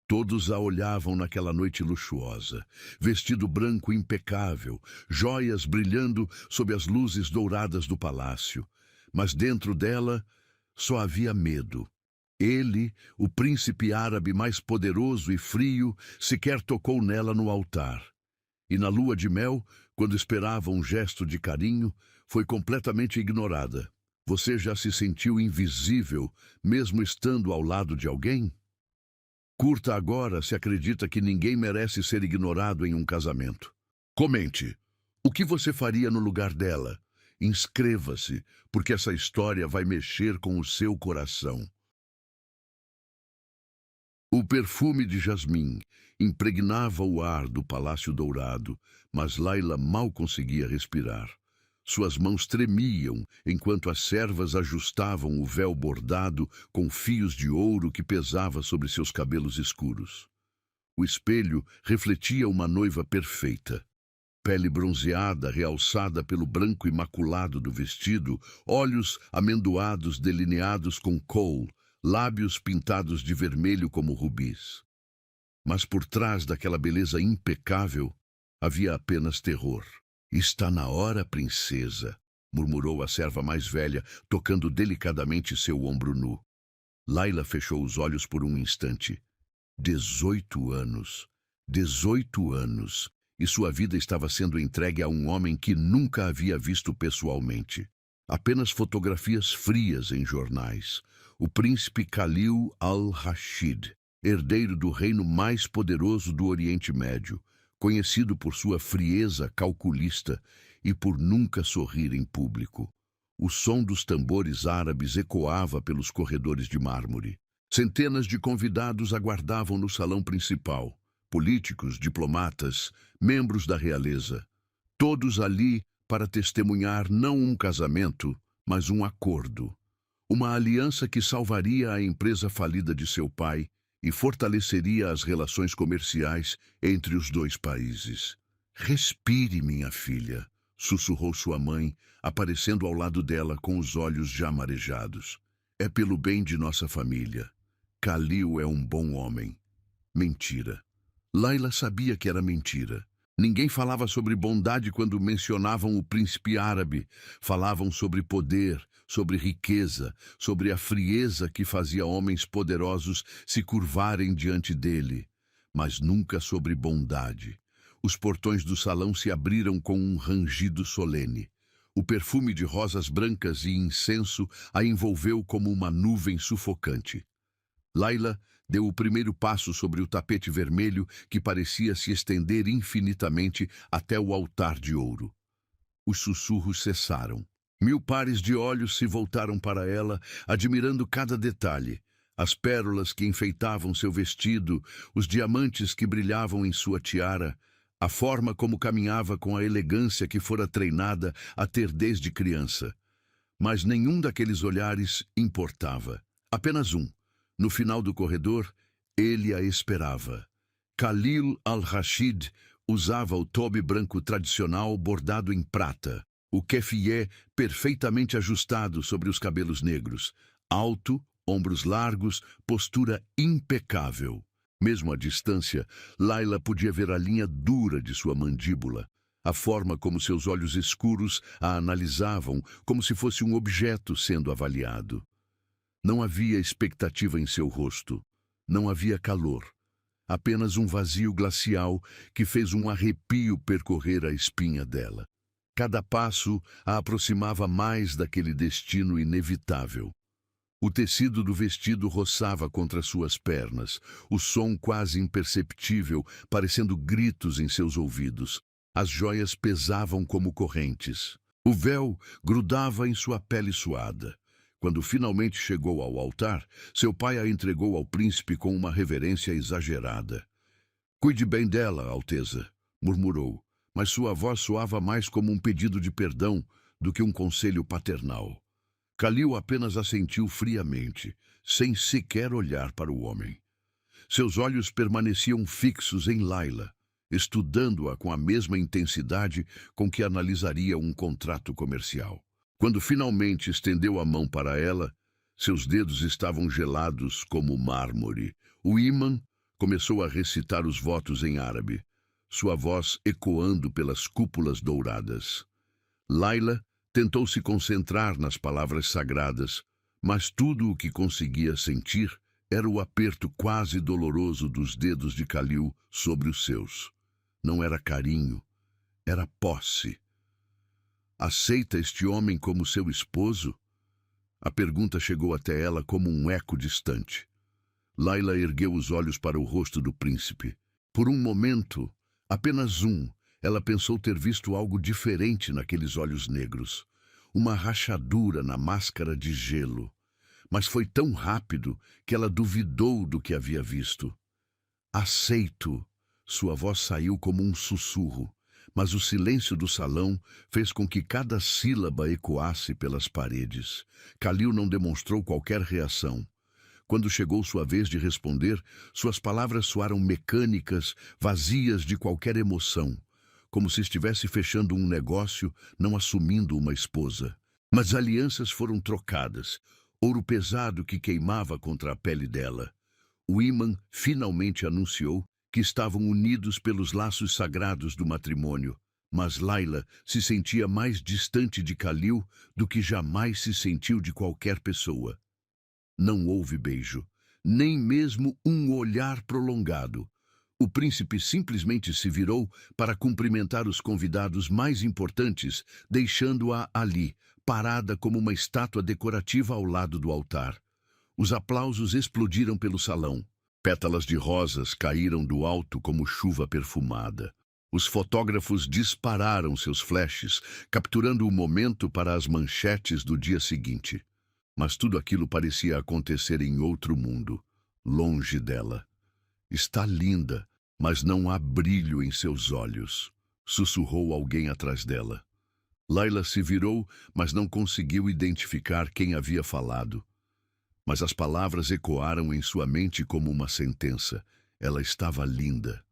Todos a olhavam naquela noite luxuosa, vestido branco impecável, joias brilhando sob as luzes douradas do palácio. Mas dentro dela só havia medo. Ele, o príncipe árabe mais poderoso e frio, sequer tocou nela no altar. E na lua de mel, quando esperava um gesto de carinho, foi completamente ignorada. Você já se sentiu invisível, mesmo estando ao lado de alguém? Curta agora se acredita que ninguém merece ser ignorado em um casamento. Comente. O que você faria no lugar dela? Inscreva-se, porque essa história vai mexer com o seu coração. O perfume de jasmim impregnava o ar do Palácio Dourado, mas Laila mal conseguia respirar. Suas mãos tremiam enquanto as servas ajustavam o véu bordado com fios de ouro que pesava sobre seus cabelos escuros. O espelho refletia uma noiva perfeita. Pele bronzeada, realçada pelo branco imaculado do vestido, olhos amendoados delineados com kohl, lábios pintados de vermelho como rubis. Mas por trás daquela beleza impecável havia apenas terror. "Está na hora, princesa", murmurou a serva mais velha, tocando delicadamente seu ombro nu. Laila fechou os olhos por um instante. 18 anos. 18 anos. E sua vida estava sendo entregue a um homem que nunca havia visto pessoalmente. Apenas fotografias frias em jornais. O príncipe Khalil al-Rashid, herdeiro do reino mais poderoso do Oriente Médio, conhecido por sua frieza calculista e por nunca sorrir em público. O som dos tambores árabes ecoava pelos corredores de mármore. Centenas de convidados aguardavam no salão principal. Políticos, diplomatas, membros da realeza. Todos ali para testemunhar não um casamento, mas um acordo. Uma aliança que salvaria a empresa falida de seu pai e fortaleceria as relações comerciais entre os dois países. "Respire, minha filha", sussurrou sua mãe, aparecendo ao lado dela com os olhos já marejados. "É pelo bem de nossa família. Khalil é um bom homem." Mentira. Laila sabia que era mentira. Ninguém falava sobre bondade quando mencionavam o príncipe árabe. Falavam sobre poder, sobre riqueza, sobre a frieza que fazia homens poderosos se curvarem diante dele. Mas nunca sobre bondade. Os portões do salão se abriram com um rangido solene. O perfume de rosas brancas e incenso a envolveu como uma nuvem sufocante. Laila deu o primeiro passo sobre o tapete vermelho que parecia se estender infinitamente até o altar de ouro. Os sussurros cessaram. 1000 pares de olhos se voltaram para ela, admirando cada detalhe. As pérolas que enfeitavam seu vestido, os diamantes que brilhavam em sua tiara, a forma como caminhava com a elegância que fora treinada a ter desde criança. Mas nenhum daqueles olhares importava. Apenas um. No final do corredor, ele a esperava. Khalil al-Rashid usava o tobe branco tradicional bordado em prata, o kefiyeh perfeitamente ajustado sobre os cabelos negros, alto, ombros largos, postura impecável. Mesmo à distância, Laila podia ver a linha dura de sua mandíbula, a forma como seus olhos escuros a analisavam como se fosse um objeto sendo avaliado. Não havia expectativa em seu rosto. Não havia calor. Apenas um vazio glacial que fez um arrepio percorrer a espinha dela. Cada passo a aproximava mais daquele destino inevitável. O tecido do vestido roçava contra suas pernas, o som quase imperceptível, parecendo gritos em seus ouvidos. As joias pesavam como correntes. O véu grudava em sua pele suada. Quando finalmente chegou ao altar, seu pai a entregou ao príncipe com uma reverência exagerada. "Cuide bem dela, Alteza", murmurou, mas sua voz soava mais como um pedido de perdão do que um conselho paternal. Khalil apenas assentiu friamente, sem sequer olhar para o homem. Seus olhos permaneciam fixos em Laila, estudando-a com a mesma intensidade com que analisaria um contrato comercial. Quando finalmente estendeu a mão para ela, seus dedos estavam gelados como mármore. O ímã, Começou a recitar os votos em árabe, sua voz ecoando pelas cúpulas douradas. Layla tentou se concentrar nas palavras sagradas, mas tudo o que conseguia sentir era o aperto quase doloroso dos dedos de Khalil sobre os seus. Não era carinho, era posse. Aceita este homem como seu esposo? A pergunta chegou até ela como um eco distante. Layla ergueu os olhos para o rosto do príncipe. Por um momento, apenas um, ela pensou ter visto algo diferente naqueles olhos negros. Uma rachadura na máscara de gelo. Mas foi tão rápido que ela duvidou do que havia visto. Aceito. Sua voz saiu como um sussurro, mas o silêncio do salão fez com que cada sílaba ecoasse pelas paredes. Khalil não demonstrou qualquer reação. Quando chegou sua vez de responder, suas palavras soaram mecânicas, vazias de qualquer emoção, como se estivesse fechando um negócio, não assumindo uma esposa. Mas alianças foram trocadas, ouro pesado que queimava contra a pele dela. O ímã finalmente anunciou que estavam unidos pelos laços sagrados do matrimônio, mas Layla se sentia mais distante de Khalil do que jamais se sentiu de qualquer pessoa. Não houve beijo, nem mesmo um olhar prolongado. O príncipe simplesmente se virou para cumprimentar os convidados mais importantes, deixando-a ali, parada como uma estátua decorativa ao lado do altar. Os aplausos explodiram pelo salão. Pétalas de rosas caíram do alto como chuva perfumada. Os fotógrafos dispararam seus flashes, capturando o momento para as manchetes do dia seguinte. Mas tudo aquilo parecia acontecer em outro mundo, longe dela. Está linda, mas não há brilho em seus olhos, sussurrou alguém atrás dela. Layla se virou, mas não conseguiu identificar quem havia falado. Mas as palavras ecoaram em sua mente como uma sentença. Ela estava linda.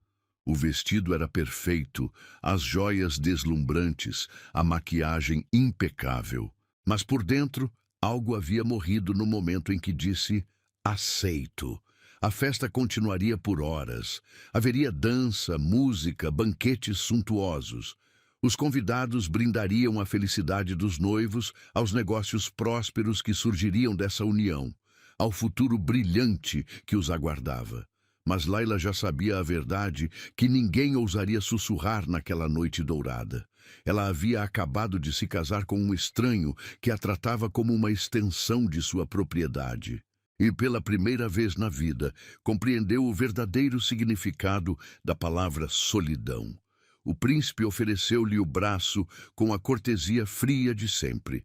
O vestido era perfeito, as joias deslumbrantes, a maquiagem impecável. Mas por dentro, algo havia morrido no momento em que disse aceito. A festa continuaria por horas. Haveria dança, música, banquetes suntuosos. Os convidados brindariam a felicidade dos noivos, aos negócios prósperos que surgiriam dessa união, ao futuro brilhante que os aguardava. Mas Layla já sabia a verdade, que ninguém ousaria sussurrar naquela noite dourada. Ela havia acabado de se casar com um estranho que a tratava como uma extensão de sua propriedade. E pela primeira vez na vida, compreendeu o verdadeiro significado da palavra solidão. O príncipe ofereceu-lhe o braço com a cortesia fria de sempre.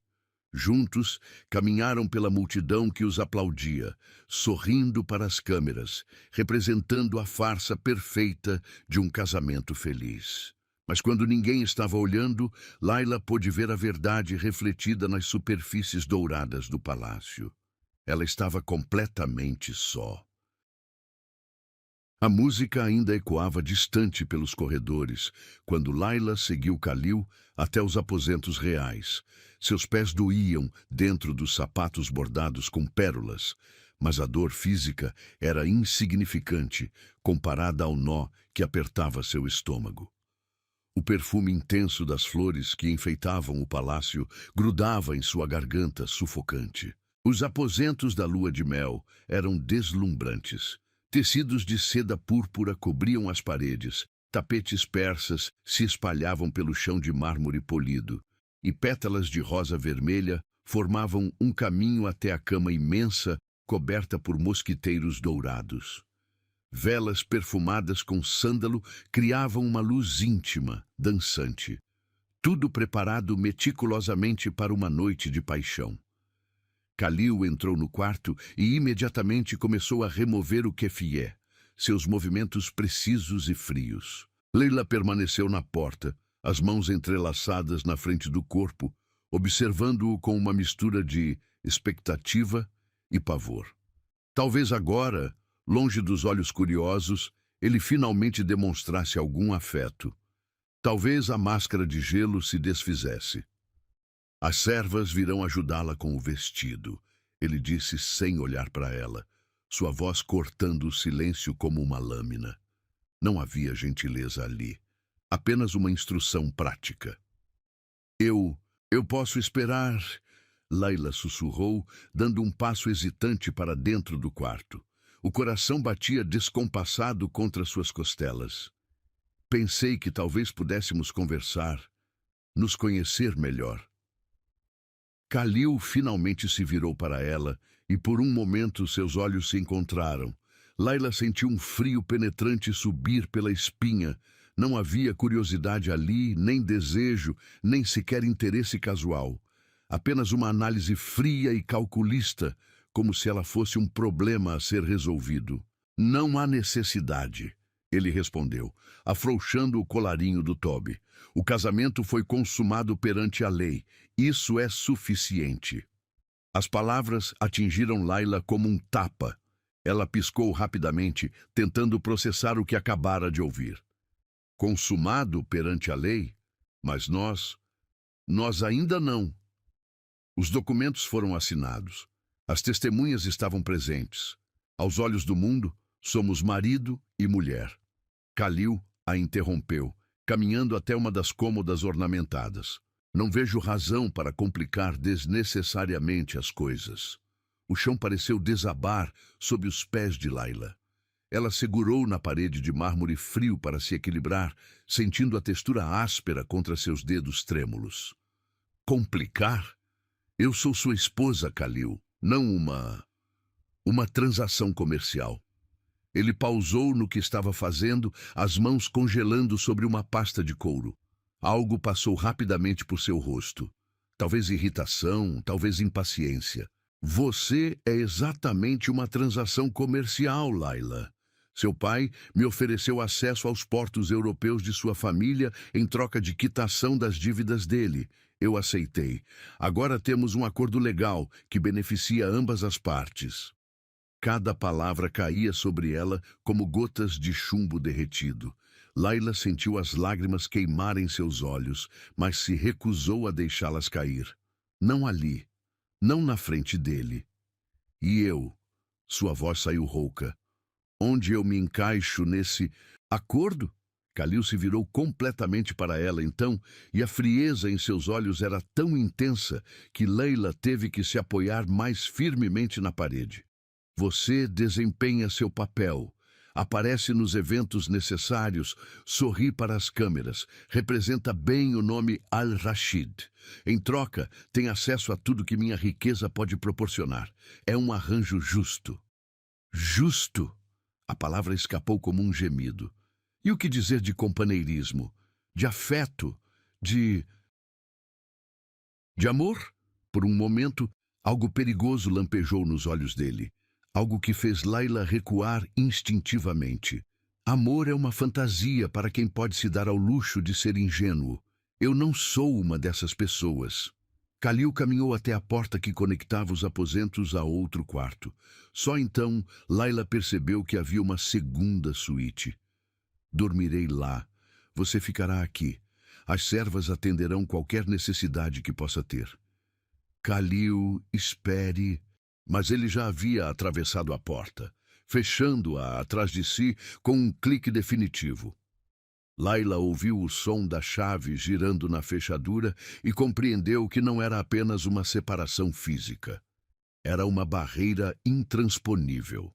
Juntos, caminharam pela multidão que os aplaudia, sorrindo para as câmeras, representando a farsa perfeita de um casamento feliz. Mas quando ninguém estava olhando, Layla pôde ver a verdade refletida nas superfícies douradas do palácio. Ela estava completamente só. A música ainda ecoava distante pelos corredores, quando Layla seguiu Khalil até os aposentos reais. Seus pés doíam dentro dos sapatos bordados com pérolas, mas a dor física era insignificante comparada ao nó que apertava seu estômago. O perfume intenso das flores que enfeitavam o palácio grudava em sua garganta sufocante. Os aposentos da lua de mel eram deslumbrantes. Tecidos de seda púrpura cobriam as paredes, tapetes persas se espalhavam pelo chão de mármore polido, e pétalas de rosa vermelha formavam um caminho até a cama imensa coberta por mosquiteiros dourados. Velas perfumadas com sândalo criavam uma luz íntima, dançante. Tudo preparado meticulosamente para uma noite de paixão. Khalil entrou no quarto e imediatamente começou a remover o keffieh, seus movimentos precisos e frios. Layla permaneceu na porta, as mãos entrelaçadas na frente do corpo, observando-o com uma mistura de expectativa e pavor. Talvez agora, longe dos olhos curiosos, ele finalmente demonstrasse algum afeto. Talvez a máscara de gelo se desfizesse. As servas virão ajudá-la com o vestido, ele disse sem olhar para ela. sua voz cortando o silênio como uma lâmina. Não havia gentileza ali, apenas uma instrução prática. Eu posso esperar, Layla sussurrou, dando um passo hesitante para dentro do quarto. O coração batia descompassado contra suas costelas. Pensei que talvez pudéssemos conversar, nos conhecer melhor. Khalil finalmente se virou para ela e por um momento seus olhos se encontraram. Layla sentiu um frio penetrante subir pela espinha. Não havia curiosidade ali, nem desejo, nem sequer interesse casual. Apenas uma análise fria e calculista, como se ela fosse um problema a ser resolvido. Não há necessidade, ele respondeu, afrouxando o colarinho do Toby. O casamento foi consumado perante a lei. Isso é suficiente. As palavras atingiram Layla como um tapa. Ela piscou rapidamente, tentando processar o que acabara de ouvir. Consumado perante a lei? Mas nós ainda não. Os documentos foram assinados. As testemunhas estavam presentes. Aos olhos do mundo, somos marido e mulher. Khalil a interrompeu, caminhando até uma das cômodas ornamentadas. Não vejo razão para complicar desnecessariamente as coisas. O chão pareceu desabar sob os pés de Layla. Ela segurou na parede de mármore frio para se equilibrar, sentindo a textura áspera contra seus dedos trêmulos. Complicar? Eu sou sua esposa, Khalil, não uma transação comercial. Ele pausou no que estava fazendo, as mãos congelando sobre uma pasta de couro. Algo passou rapidamente por seu rosto. Talvez irritação, talvez impaciência. Você é exatamente uma transação comercial, Layla. Seu pai me ofereceu acesso aos portos europeus de sua família em troca de quitação das dívidas dele. Eu aceitei. Agora temos um acordo legal que beneficia ambas as partes. Cada palavra caía sobre ela como gotas de chumbo derretido. Layla sentiu as lágrimas queimarem seus olhos, mas se recusou a deixá-las cair. Não ali, não na frente dele. E eu? Sua voz saiu rouca. Onde eu me encaixo nesse acordo? Khalil se virou completamente para ela então, e a frieza em seus olhos era tão intensa que Layla teve que se apoiar mais firmemente na parede. Você desempenha seu papel. Aparece nos eventos necessários, sorri para as câmeras, representa bem o nome Al-Rashid. Em troca, tem acesso a tudo que minha riqueza pode proporcionar. É um arranjo justo. Justo? A palavra escapou como um gemido. E o que dizer de companheirismo? De afeto? De amor? Por um momento, algo perigoso lampejou nos olhos dele. Algo que fez Layla recuar instintivamente. Amor é uma fantasia para quem pode se dar ao luxo de ser ingênuo. Eu não sou uma dessas pessoas. Khalil caminhou até a porta que conectava os aposentos a outro quarto. Só então, Layla percebeu que havia uma segunda suíte. Dormirei lá. Você ficará aqui. As servas atenderão qualquer necessidade que possa ter. Khalil, espere. Mas ele já havia atravessado a porta, fechando-a atrás de si com um clique definitivo. Layla ouviu o som da chave girando na fechadura e compreendeu que não era apenas uma separação física. Era uma barreira intransponível.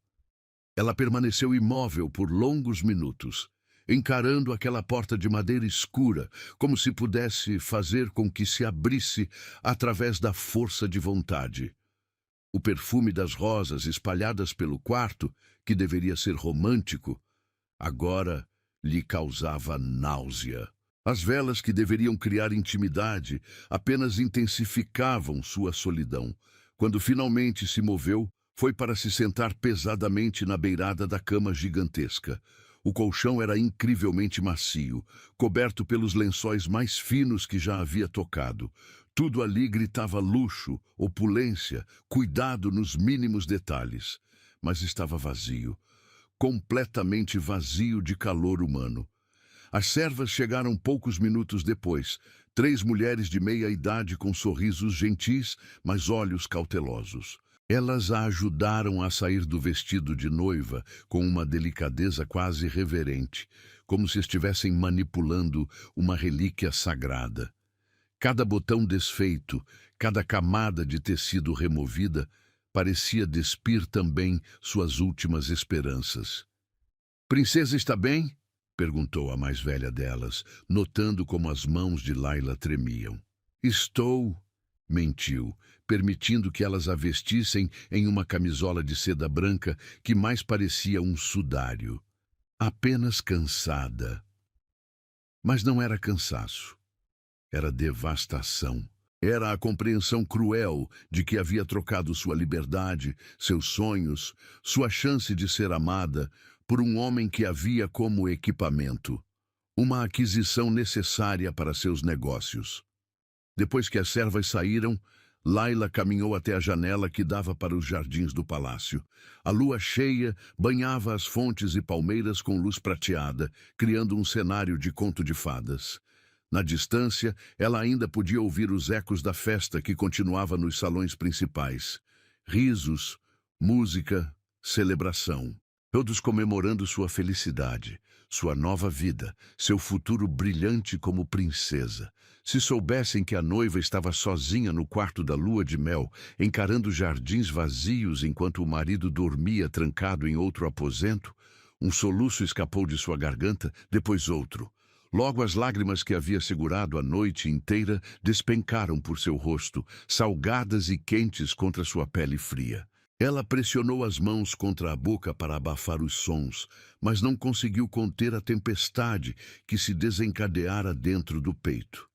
Ela permaneceu imóvel por longos minutos, encarando aquela porta de madeira escura, como se pudesse fazer com que se abrisse através da força de vontade. O perfume das rosas espalhadas pelo quarto, que deveria ser romântico, agora lhe causava náusea. As velas que deveriam criar intimidade apenas intensificavam sua solidão. Quando finalmente se moveu, foi para se sentar pesadamente na beirada da cama gigantesca. O colchão era incrivelmente macio, coberto pelos lençóis mais finos que já havia tocado. Tudo ali gritava luxo, opulência, cuidado nos mínimos detalhes. Mas estava vazio, completamente vazio de calor humano. As servas chegaram poucos minutos depois, 3 mulheres de meia idade com sorrisos gentis, mas olhos cautelosos. Elas a ajudaram a sair do vestido de noiva com uma delicadeza quase reverente, como se estivessem manipulando uma relíquia sagrada. Cada botão desfeito, cada camada de tecido removida, parecia despir também suas últimas esperanças. "Princesa está bem?" perguntou a mais velha delas, notando como as mãos de Laila tremiam. "Estou", mentiu, permitindo que elas a vestissem em uma camisola de seda branca que mais parecia um sudário. "Apenas cansada." Mas não era cansaço. Era devastação. Era a compreensão cruel de que havia trocado sua liberdade, seus sonhos, sua chance de ser amada, por um homem que havia como equipamento, uma aquisição necessária para seus negócios. Depois que as servas saíram, Laila caminhou até a janela que dava para os jardins do palácio. A lua cheia banhava as fontes e palmeiras com luz prateada, criando um cenário de conto de fadas. Na distância, ela ainda podia ouvir os ecos da festa que continuava nos salões principais. Risos, música, celebração. Todos comemorando sua felicidade, sua nova vida, seu futuro brilhante como princesa. Se soubessem que a noiva estava sozinha no quarto da lua de mel, encarando jardins vazios enquanto o marido dormia trancado em outro aposento, um soluço escapou de sua garganta, depois outro. Logo as lágrimas que havia segurado a noite inteira despencaram por seu rosto, salgadas e quentes contra sua pele fria. Ela pressionou as mãos contra a boca para abafar os sons, mas não conseguiu conter a tempestade que se desencadeara dentro do peito.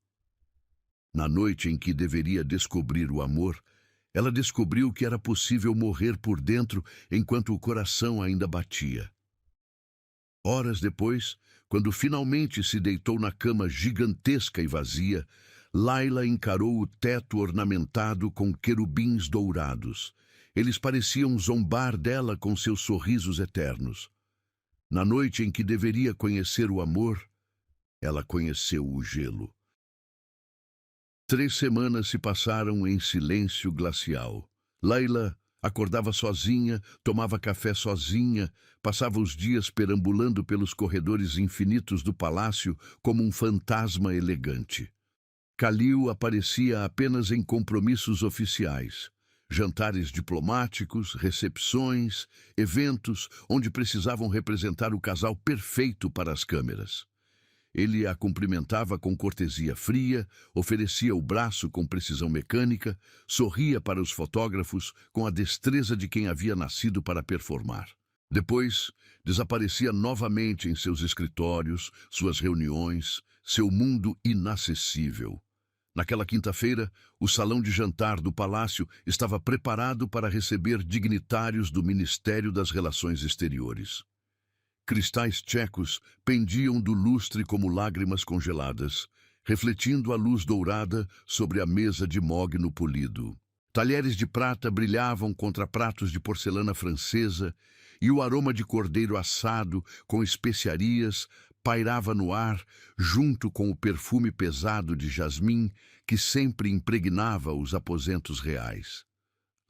Na noite em que deveria descobrir o amor, ela descobriu que era possível morrer por dentro enquanto o coração ainda batia. Horas depois, quando finalmente se deitou na cama gigantesca e vazia, Laila encarou o teto ornamentado com querubins dourados. Eles pareciam zombar dela com seus sorrisos eternos. Na noite em que deveria conhecer o amor, ela conheceu o gelo. 3 semanas se passaram em silêncio glacial. Laila acordava sozinha, tomava café sozinha, passava os dias perambulando pelos corredores infinitos do palácio como um fantasma elegante. Khalil aparecia apenas em compromissos oficiais, jantares diplomáticos, recepções, eventos onde precisavam representar o casal perfeito para as câmeras. Ele a cumprimentava com cortesia fria, oferecia o braço com precisão mecânica, sorria para os fotógrafos com a destreza de quem havia nascido para performar. Depois, desaparecia novamente em seus escritórios, suas reuniões, seu mundo inacessível. Naquela quinta-feira, o salão de jantar do palácio estava preparado para receber dignitários do Ministério das Relações Exteriores. Cristais tchecos pendiam do lustre como lágrimas congeladas, refletindo a luz dourada sobre a mesa de mogno polido. Talheres de prata brilhavam contra pratos de porcelana francesa e o aroma de cordeiro assado com especiarias pairava no ar junto com o perfume pesado de jasmim que sempre impregnava os aposentos reais.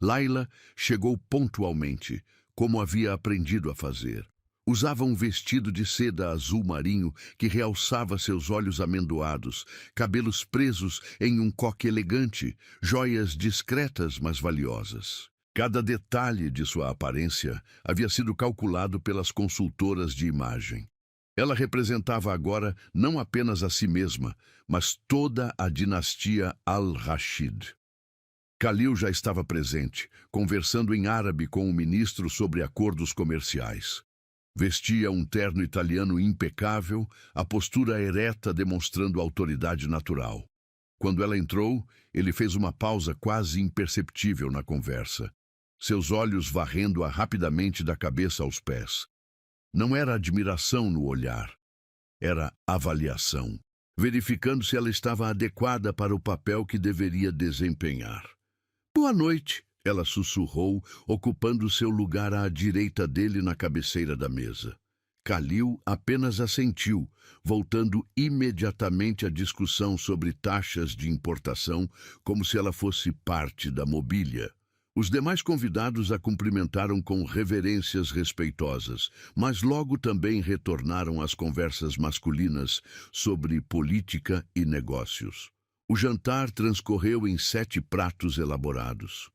Laila chegou pontualmente, como havia aprendido a fazer. Usava um vestido de seda azul marinho que realçava seus olhos amendoados, cabelos presos em um coque elegante, joias discretas mas valiosas. Cada detalhe de sua aparência havia sido calculado pelas consultoras de imagem. Ela representava agora não apenas a si mesma, mas toda a dinastia Al-Rashid. Khalil já estava presente, conversando em árabe com o ministro sobre acordos comerciais. Vestia um terno italiano impecável, a postura ereta demonstrando autoridade natural. Quando ela entrou, ele fez uma pausa quase imperceptível na conversa, seus olhos varrendo-a rapidamente da cabeça aos pés. Não era admiração no olhar, era avaliação, verificando se ela estava adequada para o papel que deveria desempenhar. "Boa noite", ela sussurrou, ocupando seu lugar à direita dele na cabeceira da mesa. Khalil apenas assentiu, voltando imediatamente à discussão sobre taxas de importação, como se ela fosse parte da mobília. Os demais convidados a cumprimentaram com reverências respeitosas, mas logo também retornaram às conversas masculinas sobre política e negócios. O jantar transcorreu em 7 pratos elaborados.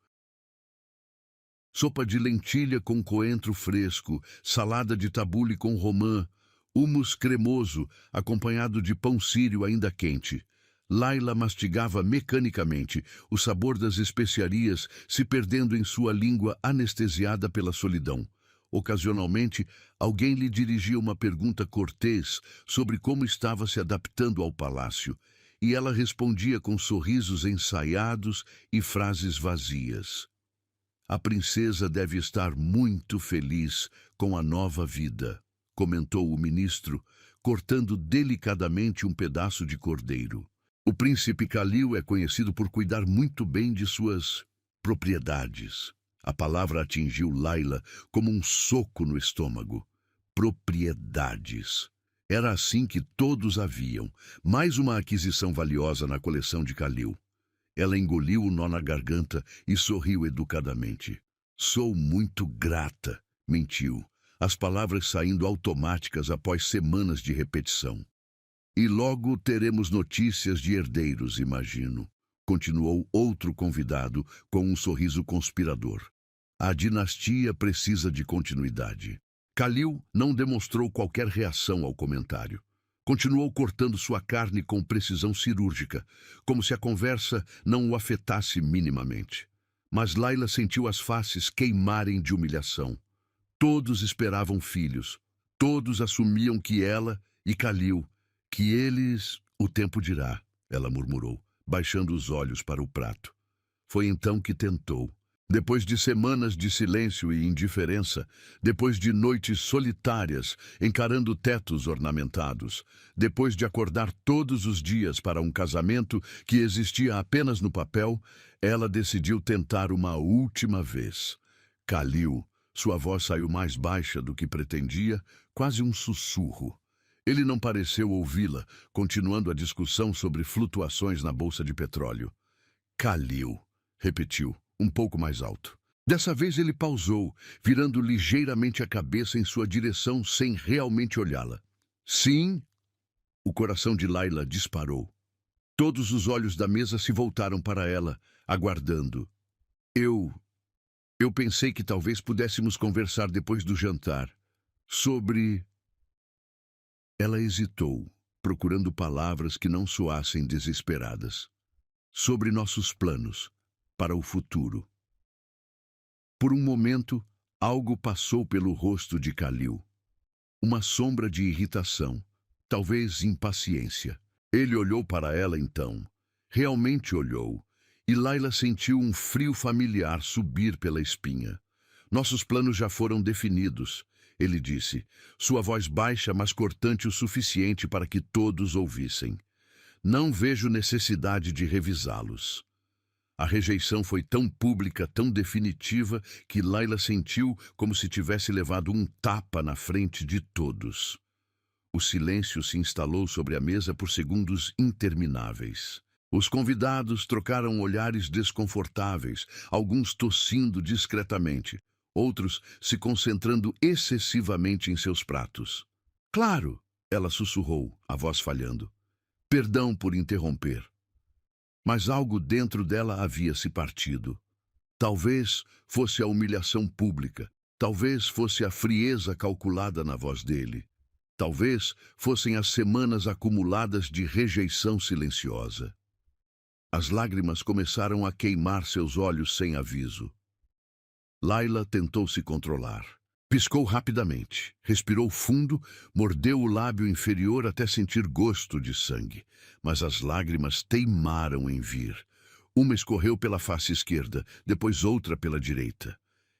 Sopa de lentilha com coentro fresco, salada de tabule com romã, hummus cremoso, acompanhado de pão sírio ainda quente. Layla mastigava mecanicamente, o sabor das especiarias se perdendo em sua língua anestesiada pela solidão. Ocasionalmente, alguém lhe dirigia uma pergunta cortês sobre como estava se adaptando ao palácio, e ela respondia com sorrisos ensaiados e frases vazias. A princesa deve estar muito feliz com a nova vida, comentou o ministro, cortando delicadamente um pedaço de cordeiro. O príncipe Khalil é conhecido por cuidar muito bem de suas propriedades. A palavra atingiu Layla como um soco no estômago. Propriedades. Era assim que todos a viam, mais uma aquisição valiosa na coleção de Khalil. Ela engoliu o nó na garganta e sorriu educadamente. Sou muito grata, mentiu, as palavras saindo automáticas após semanas de repetição. E logo teremos notícias de herdeiros, imagino, continuou outro convidado com um sorriso conspirador. A dinastia precisa de continuidade. Khalil não demonstrou qualquer reação ao comentário. Continuou cortando sua carne com precisão cirúrgica, como se a conversa não o afetasse minimamente. Mas Layla sentiu as faces queimarem de humilhação. Todos esperavam filhos. Todos assumiam que ela e Khalil, que eles, o tempo dirá, ela murmurou, baixando os olhos para o prato. Foi então que tentou. Depois de semanas de silêncio e indiferença, depois de noites solitárias, encarando tetos ornamentados, depois de acordar todos os dias para um casamento que existia apenas no papel, ela decidiu tentar uma última vez. Khalil, sua voz saiu mais baixa do que pretendia, quase um sussurro. Ele não pareceu ouvi-la, continuando a discussão sobre flutuações na bolsa de petróleo. Khalil, repetiu, um pouco mais alto. Dessa vez ele pausou, virando ligeiramente a cabeça em sua direção sem realmente olhá-la. Sim, o coração de Layla disparou. Todos os olhos da mesa se voltaram para ela, aguardando. Eu pensei que talvez pudéssemos conversar depois do jantar. Sobre... Ela hesitou, procurando palavras que não soassem desesperadas. Sobre nossos planos, para o futuro. Por um momento, algo passou pelo rosto de Khalil. Uma sombra de irritação, talvez impaciência. Ele olhou para ela então. Realmente olhou. E Layla sentiu um frio familiar subir pela espinha. Nossos planos já foram definidos, ele disse, sua voz baixa, mas cortante o suficiente para que todos ouvissem. Não vejo necessidade de revisá-los. A rejeição foi tão pública, tão definitiva, que Layla sentiu como se tivesse levado um tapa na frente de todos. O silêncio se instalou sobre a mesa por segundos intermináveis. Os convidados trocaram olhares desconfortáveis, alguns tossindo discretamente, outros se concentrando excessivamente em seus pratos. Claro, ela sussurrou, a voz falhando. Perdão por interromper. Mas algo dentro dela havia se partido. Talvez fosse a humilhação pública, talvez fosse a frieza calculada na voz dele, talvez fossem as semanas acumuladas de rejeição silenciosa. As lágrimas começaram a queimar seus olhos sem aviso. Layla tentou se controlar. Piscou rapidamente, respirou fundo, mordeu o lábio inferior até sentir gosto de sangue. Mas as lágrimas teimaram em vir. Uma escorreu pela face esquerda, depois outra pela direita.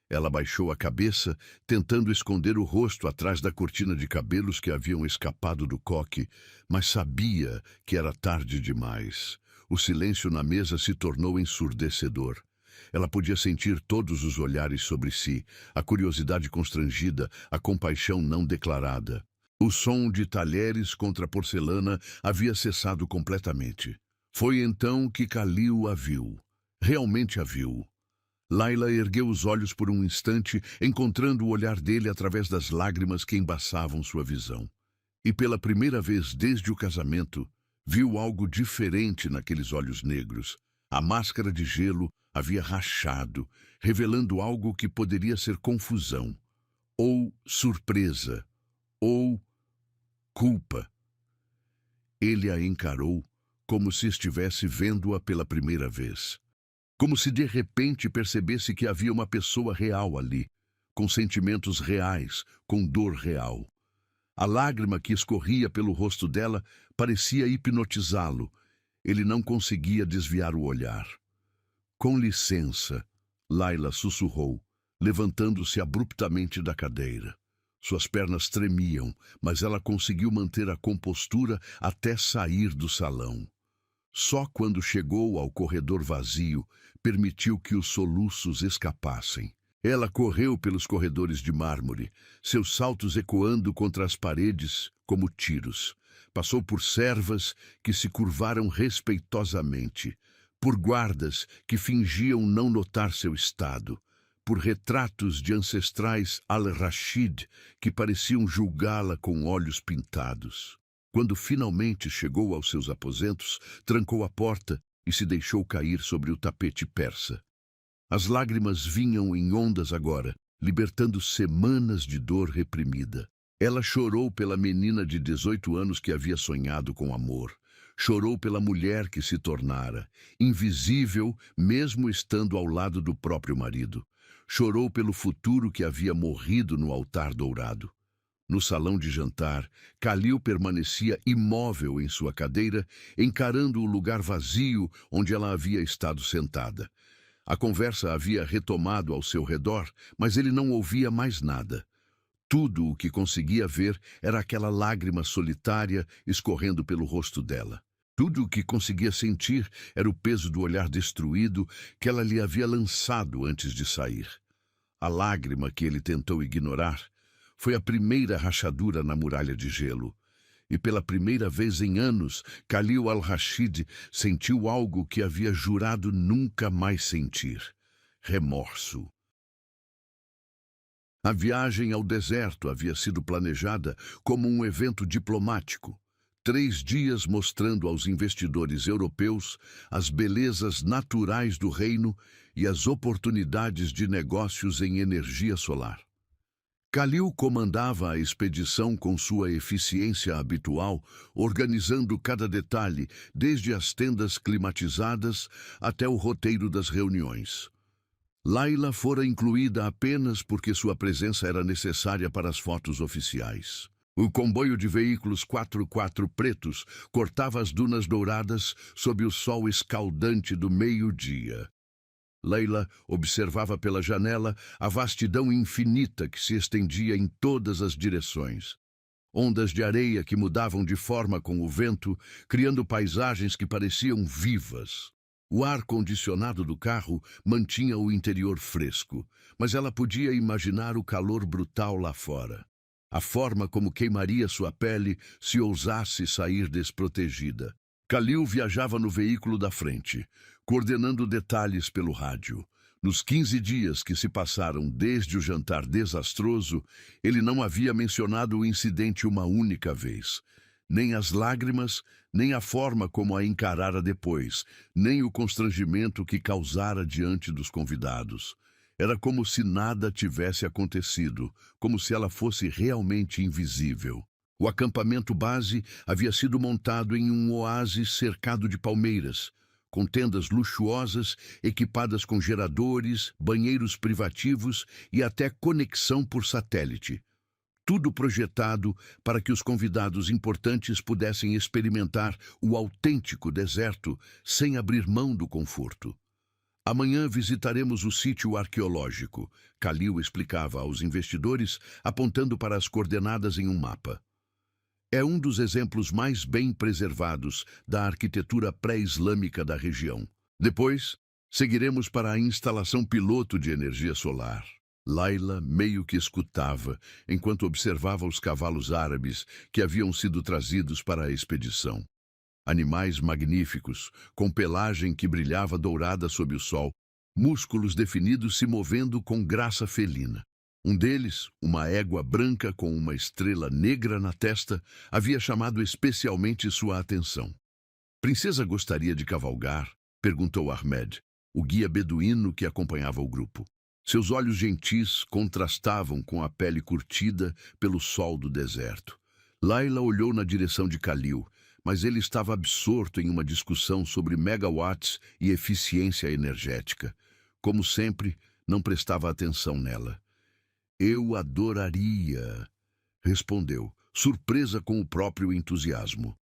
Ela baixou a cabeça, tentando esconder o rosto atrás da cortina de cabelos que haviam escapado do coque, mas sabia que era tarde demais. O silêncio na mesa se tornou ensurdecedor. Ela podia sentir todos os olhares sobre si, a curiosidade constrangida, a compaixão não declarada. O som de talheres contra porcelana havia cessado completamente. Foi então que Khalil a viu. Realmente a viu. Laila ergueu os olhos por um instante, encontrando o olhar dele através das lágrimas que embaçavam sua visão. E pela primeira vez desde o casamento, viu algo diferente naqueles olhos negros. A máscara de gelo havia rachado, revelando algo que poderia ser confusão, ou surpresa, ou culpa. Ele a encarou como se estivesse vendo-a pela primeira vez. Como se de repente percebesse que havia uma pessoa real ali, com sentimentos reais, com dor real. A lágrima que escorria pelo rosto dela parecia hipnotizá-lo. Ele não conseguia desviar o olhar. Com licença, Laila sussurrou, levantando-se abruptamente da cadeira. Suas pernas tremiam, mas ela conseguiu manter a compostura até sair do salão. Só quando chegou ao corredor vazio, permitiu que os soluços escapassem. Ela correu pelos corredores de mármore, seus saltos ecoando contra as paredes como tiros. Passou por servas que se curvaram respeitosamente, por guardas que fingiam não notar seu estado, por retratos de ancestrais al-Rashid que pareciam julgá-la com olhos pintados. Quando finalmente chegou aos seus aposentos, trancou a porta e se deixou cair sobre o tapete persa. As lágrimas vinham em ondas agora, libertando semanas de dor reprimida. Ela chorou pela menina de 18 anos que havia sonhado com amor. Chorou pela mulher que se tornara, invisível mesmo estando ao lado do próprio marido. Chorou pelo futuro que havia morrido no altar dourado. No salão de jantar, Khalil permanecia imóvel em sua cadeira, encarando o lugar vazio onde ela havia estado sentada. A conversa havia retomado ao seu redor, mas ele não ouvia mais nada. Tudo o que conseguia ver era aquela lágrima solitária escorrendo pelo rosto dela. Tudo o que conseguia sentir era o peso do olhar destruído que ela lhe havia lançado antes de sair. A lágrima que ele tentou ignorar foi a primeira rachadura na muralha de gelo. E pela primeira vez em anos, Khalil al-Rashid sentiu algo que havia jurado nunca mais sentir: remorso. A viagem ao deserto havia sido planejada como um evento diplomático. 3 dias mostrando aos investidores europeus as belezas naturais do reino e as oportunidades de negócios em energia solar. Khalil comandava a expedição com sua eficiência habitual, organizando cada detalhe, desde as tendas climatizadas até o roteiro das reuniões. Laila fora incluída apenas porque sua presença era necessária para as fotos oficiais. O comboio de veículos 4x4 pretos cortava as dunas douradas sob o sol escaldante do meio-dia. Laila observava pela janela a vastidão infinita que se estendia em todas as direções. Ondas de areia que mudavam de forma com o vento, criando paisagens que pareciam vivas. O ar-condicionado do carro mantinha o interior fresco, mas ela podia imaginar o calor brutal lá fora. A forma como queimaria sua pele se ousasse sair desprotegida. Khalil viajava no veículo da frente, coordenando detalhes pelo rádio. Nos 15 dias que se passaram desde o jantar desastroso, ele não havia mencionado o incidente uma única vez. Nem as lágrimas, nem a forma como a encarara depois, nem o constrangimento que causara diante dos convidados. Era como se nada tivesse acontecido, como se ela fosse realmente invisível. O acampamento base havia sido montado em um oásis cercado de palmeiras, com tendas luxuosas, equipadas com geradores, banheiros privativos e até conexão por satélite. Tudo projetado para que os convidados importantes pudessem experimentar o autêntico deserto sem abrir mão do conforto. Amanhã visitaremos o sítio arqueológico, Khalil explicava aos investidores, apontando para as coordenadas em um mapa. É um dos exemplos mais bem preservados da arquitetura pré-islâmica da região. Depois, seguiremos para a instalação piloto de energia solar. Laila meio que escutava, enquanto observava os cavalos árabes que haviam sido trazidos para a expedição. Animais magníficos, com pelagem que brilhava dourada sob o sol, músculos definidos se movendo com graça felina. Um deles, uma égua branca com uma estrela negra na testa, havia chamado especialmente sua atenção. Princesa gostaria de cavalgar? Perguntou Ahmed, o guia beduíno que acompanhava o grupo. Seus olhos gentis contrastavam com a pele curtida pelo sol do deserto. Layla olhou na direção de Khalil, mas ele estava absorto em uma discussão sobre megawatts e eficiência energética. Como sempre, não prestava atenção nela. Eu adoraria, respondeu, surpresa com o próprio entusiasmo.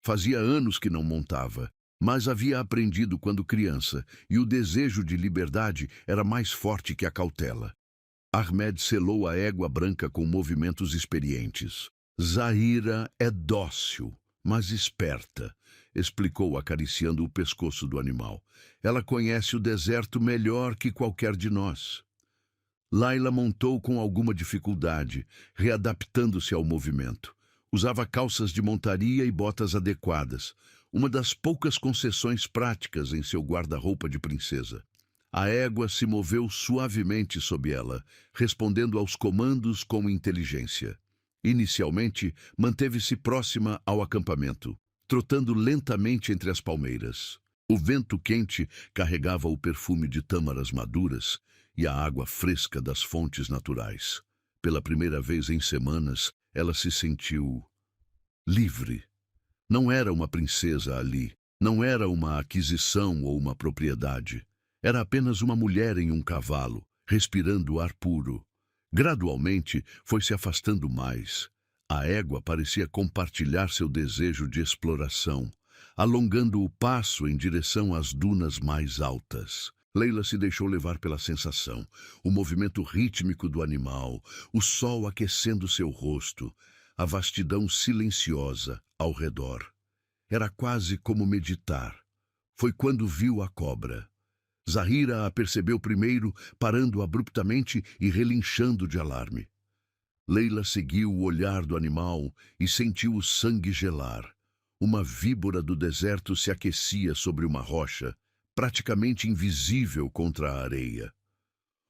Fazia anos que não montava, mas havia aprendido quando criança, e o desejo de liberdade era mais forte que a cautela. Ahmed selou a égua branca com movimentos experientes. Zahira é dócil, mas esperta, explicou acariciando o pescoço do animal. Ela conhece o deserto melhor que qualquer de nós. Layla montou com alguma dificuldade, readaptando-se ao movimento. Usava calças de montaria e botas adequadas, uma das poucas concessões práticas em seu guarda-roupa de princesa. A égua se moveu suavemente sob ela, respondendo aos comandos com inteligência. Inicialmente, manteve-se próxima ao acampamento, trotando lentamente entre as palmeiras. O vento quente carregava o perfume de tâmaras maduras e a água fresca das fontes naturais. Pela primeira vez em semanas, ela se sentiu livre. Não era uma princesa ali, não era uma aquisição ou uma propriedade. Era apenas uma mulher em um cavalo, respirando ar puro. Gradualmente, foi se afastando mais. A égua parecia compartilhar seu desejo de exploração, alongando o passo em direção às dunas mais altas. Layla se deixou levar pela sensação, o movimento rítmico do animal, o sol aquecendo seu rosto, a vastidão silenciosa ao redor. Era quase como meditar. Foi quando viu a cobra. Zahira a percebeu primeiro, parando abruptamente e relinchando de alarme. Layla seguiu o olhar do animal e sentiu o sangue gelar. Uma víbora do deserto se aquecia sobre uma rocha, praticamente invisível contra a areia.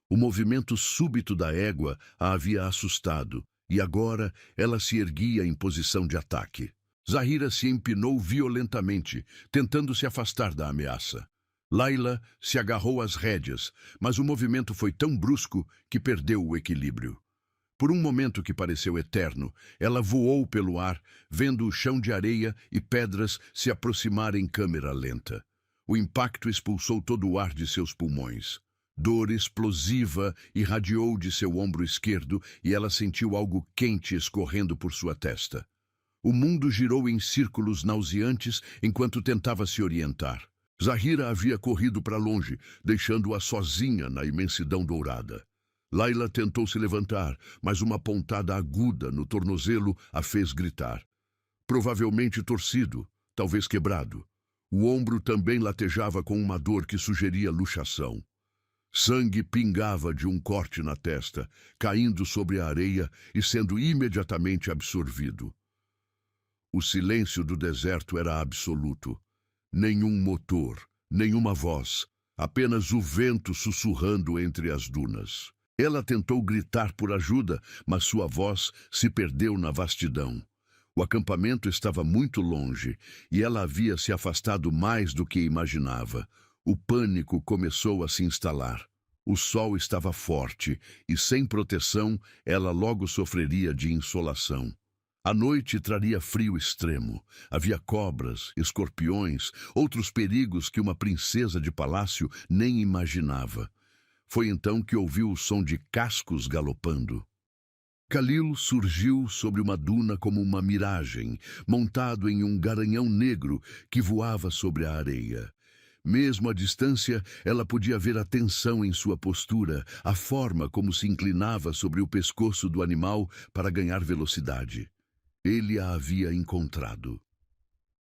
O movimento súbito da égua a havia assustado, e agora ela se erguia em posição de ataque. Zahira se empinou violentamente, tentando se afastar da ameaça. Layla se agarrou às rédeas, mas o movimento foi tão brusco que perdeu o equilíbrio. Por um momento que pareceu eterno, ela voou pelo ar, vendo o chão de areia e pedras se aproximar em câmera lenta. O impacto expulsou todo o ar de seus pulmões. Dor explosiva irradiou de seu ombro esquerdo e ela sentiu algo quente escorrendo por sua testa. O mundo girou em círculos nauseantes enquanto tentava se orientar. Zahira havia corrido para longe, deixando-a sozinha na imensidão dourada. Layla tentou se levantar, mas uma pontada aguda no tornozelo a fez gritar. Provavelmente torcido, talvez quebrado. O ombro também latejava com uma dor que sugeria luxação. Sangue pingava de um corte na testa, caindo sobre a areia e sendo imediatamente absorvido. O silêncio do deserto era absoluto. Nenhum motor, nenhuma voz, apenas o vento sussurrando entre as dunas. Ela tentou gritar por ajuda, mas sua voz se perdeu na vastidão. O acampamento estava muito longe e ela havia se afastado mais do que imaginava. O pânico começou a se instalar. O sol estava forte e, sem proteção, ela logo sofreria de insolação. A noite traria frio extremo. Havia cobras, escorpiões, outros perigos que uma princesa de palácio nem imaginava. Foi então que ouviu o som de cascos galopando. Khalil surgiu sobre uma duna como uma miragem, montado em um garanhão negro que voava sobre a areia. Mesmo à distância, ela podia ver a tensão em sua postura, a forma como se inclinava sobre o pescoço do animal para ganhar velocidade. Ele a havia encontrado.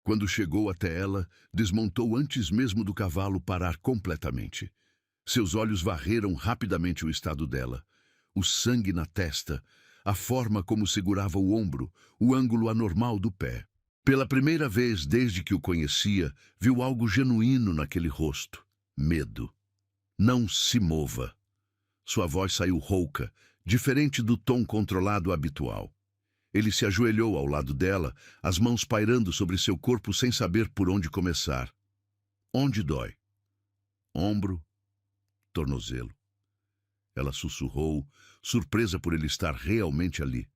Quando chegou até ela, desmontou antes mesmo do cavalo parar completamente. Seus olhos varreram rapidamente o estado dela. O sangue na testa, a forma como segurava o ombro, o ângulo anormal do pé. Pela primeira vez desde que o conhecia, viu algo genuíno naquele rosto. Medo. Não se mova. Sua voz saiu rouca, diferente do tom controlado habitual. Ele se ajoelhou ao lado dela, as mãos pairando sobre seu corpo sem saber por onde começar. Onde dói? Ombro, tornozelo. Ela sussurrou, surpresa por ele estar realmente ali.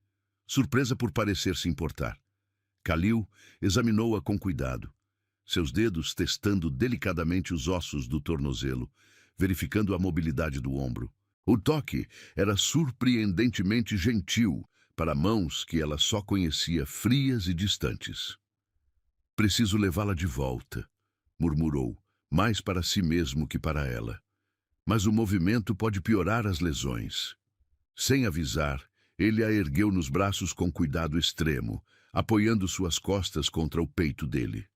Surpresa por parecer se importar. Khalil examinou-a com cuidado, seus dedos testando delicadamente os ossos do tornozelo, verificando a mobilidade do ombro. O toque era surpreendentemente gentil para mãos que ela só conhecia frias e distantes. Preciso levá-la de volta, murmurou, mais para si mesmo que para ela. Mas o movimento pode piorar as lesões. Sem avisar, ele a ergueu nos braços com cuidado extremo, apoiando suas costas contra o peito dele.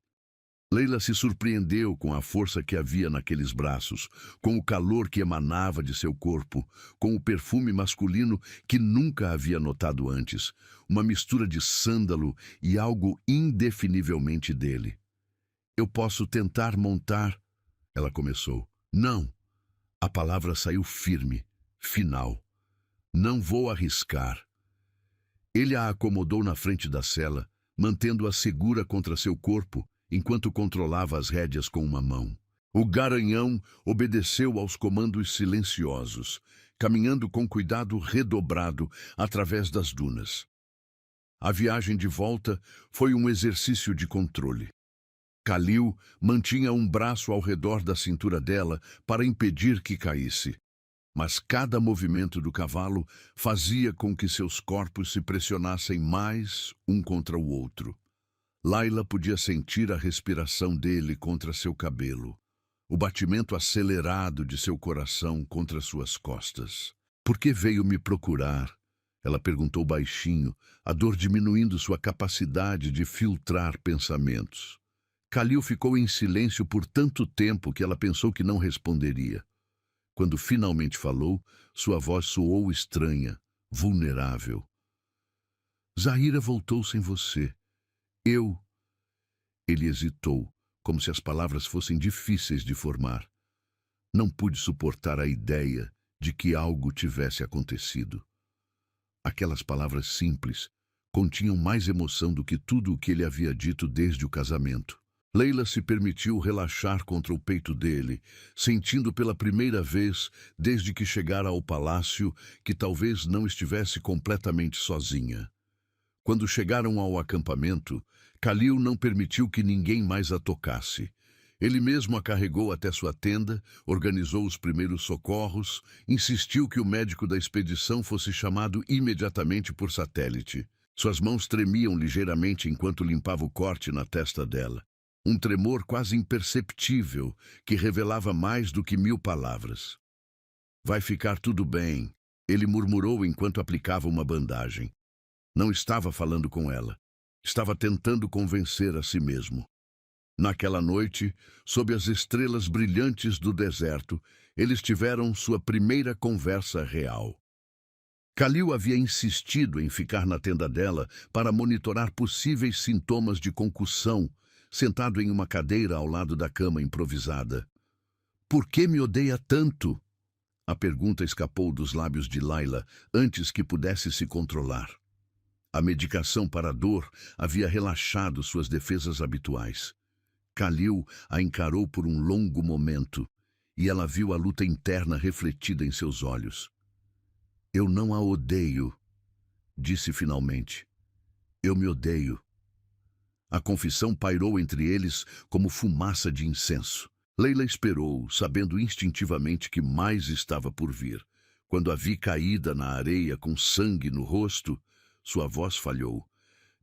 Leila se surpreendeu com a força que havia naqueles braços, com o calor que emanava de seu corpo, com o perfume masculino que nunca havia notado antes, uma mistura de sândalo e algo indefinivelmente dele. Eu posso tentar montar... Ela começou. Não. A palavra saiu firme, final. Não vou arriscar. Ele a acomodou na frente da cela, mantendo-a segura contra seu corpo, enquanto controlava as rédeas com uma mão. O garanhão obedeceu aos comandos silenciosos, caminhando com cuidado redobrado através das dunas. A viagem de volta foi um exercício de controle. Khalil mantinha um braço ao redor da cintura dela para impedir que caísse. Mas cada movimento do cavalo fazia com que seus corpos se pressionassem mais um contra o outro. Layla podia sentir a respiração dele contra seu cabelo, o batimento acelerado de seu coração contra suas costas. Por que veio me procurar? Ela perguntou baixinho, a dor diminuindo sua capacidade de filtrar pensamentos. Khalil ficou em silêncio por tanto tempo que ela pensou que não responderia. Quando finalmente falou, sua voz soou estranha, vulnerável. Zahira voltou sem você. Eu... Ele hesitou, como se as palavras fossem difíceis de formar. Não pude suportar a ideia de que algo tivesse acontecido. Aquelas palavras simples continham mais emoção do que tudo o que ele havia dito desde o casamento. Leila se permitiu relaxar contra o peito dele, sentindo pela primeira vez, desde que chegara ao palácio, que talvez não estivesse completamente sozinha. Quando chegaram ao acampamento, Khalil não permitiu que ninguém mais a tocasse. Ele mesmo a carregou até sua tenda, organizou os primeiros socorros, insistiu que o médico da expedição fosse chamado imediatamente por satélite. Suas mãos tremiam ligeiramente enquanto limpava o corte na testa dela. Um tremor quase imperceptível que revelava mais do que 1000 palavras. Vai ficar tudo bem, ele murmurou enquanto aplicava uma bandagem. Não estava falando com ela. Estava tentando convencer a si mesmo. Naquela noite, sob as estrelas brilhantes do deserto, eles tiveram sua primeira conversa real. Khalil havia insistido em ficar na tenda dela para monitorar possíveis sintomas de concussão, sentado em uma cadeira ao lado da cama improvisada. Por que me odeia tanto? A pergunta escapou dos lábios de Layla antes que pudesse se controlar. A medicação para a dor havia relaxado suas defesas habituais. Khalil a encarou por um longo momento, e ela viu a luta interna refletida em seus olhos. Eu não a odeio, disse finalmente. Eu me odeio. A confissão pairou entre eles como fumaça de incenso. Leila esperou, sabendo instintivamente que mais estava por vir. Quando a vi caída na areia com sangue no rosto, sua voz falhou.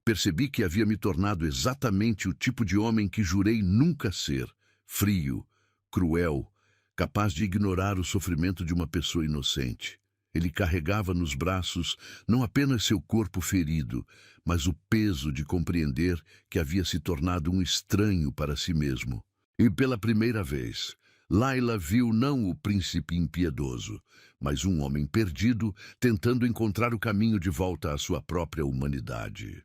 Percebi que havia me tornado exatamente o tipo de homem que jurei nunca ser. Frio, cruel, capaz de ignorar o sofrimento de uma pessoa inocente. Ele carregava nos braços não apenas seu corpo ferido, mas o peso de compreender que havia se tornado um estranho para si mesmo. E pela primeira vez, Layla viu não o príncipe impiedoso, mas um homem perdido tentando encontrar o caminho de volta à sua própria humanidade.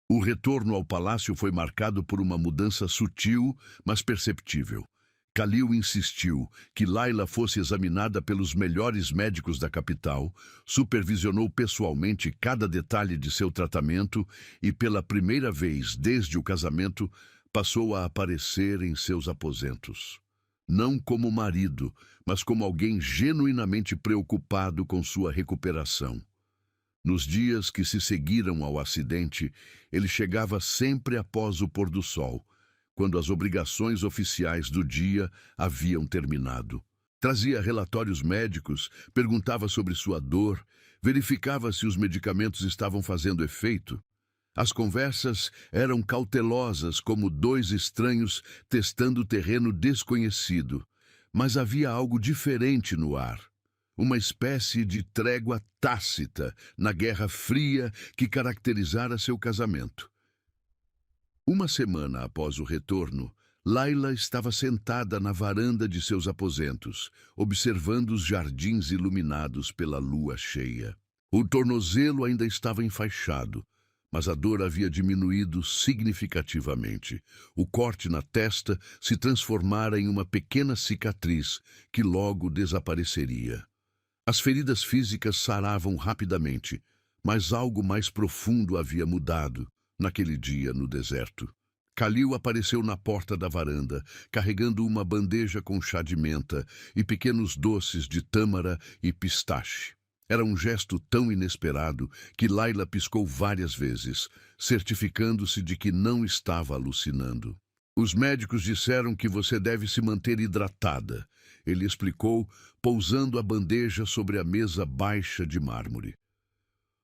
O retorno ao palácio foi marcado por uma mudança sutil, mas perceptível. Khalil insistiu que Layla fosse examinada pelos melhores médicos da capital, supervisionou pessoalmente cada detalhe de seu tratamento e, pela primeira vez desde o casamento, passou a aparecer em seus aposentos. Não como marido, mas como alguém genuinamente preocupado com sua recuperação. Nos dias que se seguiram ao acidente, ele chegava sempre após o pôr do sol, quando as obrigações oficiais do dia haviam terminado. Trazia relatórios médicos, perguntava sobre sua dor, verificava se os medicamentos estavam fazendo efeito. As conversas eram cautelosas, como dois estranhos testando terreno desconhecido, mas havia algo diferente no ar. Uma espécie de trégua tácita na Guerra Fria que caracterizara seu casamento. Uma semana após o retorno, Layla estava sentada na varanda de seus aposentos, observando os jardins iluminados pela lua cheia. O tornozelo ainda estava enfaixado, mas a dor havia diminuído significativamente. O corte na testa se transformara em uma pequena cicatriz que logo desapareceria. As feridas físicas saravam rapidamente, mas algo mais profundo havia mudado naquele dia no deserto. Khalil apareceu na porta da varanda, carregando uma bandeja com chá de menta e pequenos doces de tâmara e pistache. Era um gesto tão inesperado que Layla piscou várias vezes, certificando-se de que não estava alucinando. Os médicos disseram que você deve se manter hidratada, ele explicou, pousando a bandeja sobre a mesa baixa de mármore.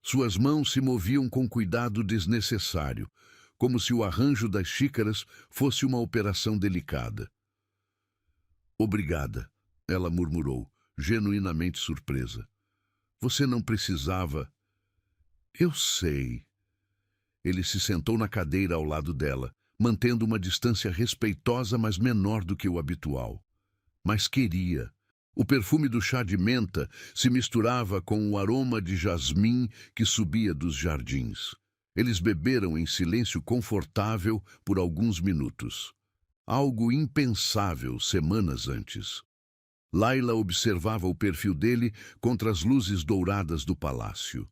Suas mãos se moviam com cuidado desnecessário, como se o arranjo das xícaras fosse uma operação delicada. Obrigada, ela murmurou, genuinamente surpresa. Você não precisava. Eu sei. Ele se sentou na cadeira ao lado dela, mantendo uma distância respeitosa, mas menor do que o habitual. Mas queria. O perfume do chá de menta se misturava com o aroma de jasmim que subia dos jardins. Eles beberam em silêncio confortável por alguns minutos. Algo impensável semanas antes. Layla observava o perfil dele contra as luzes douradas do palácio.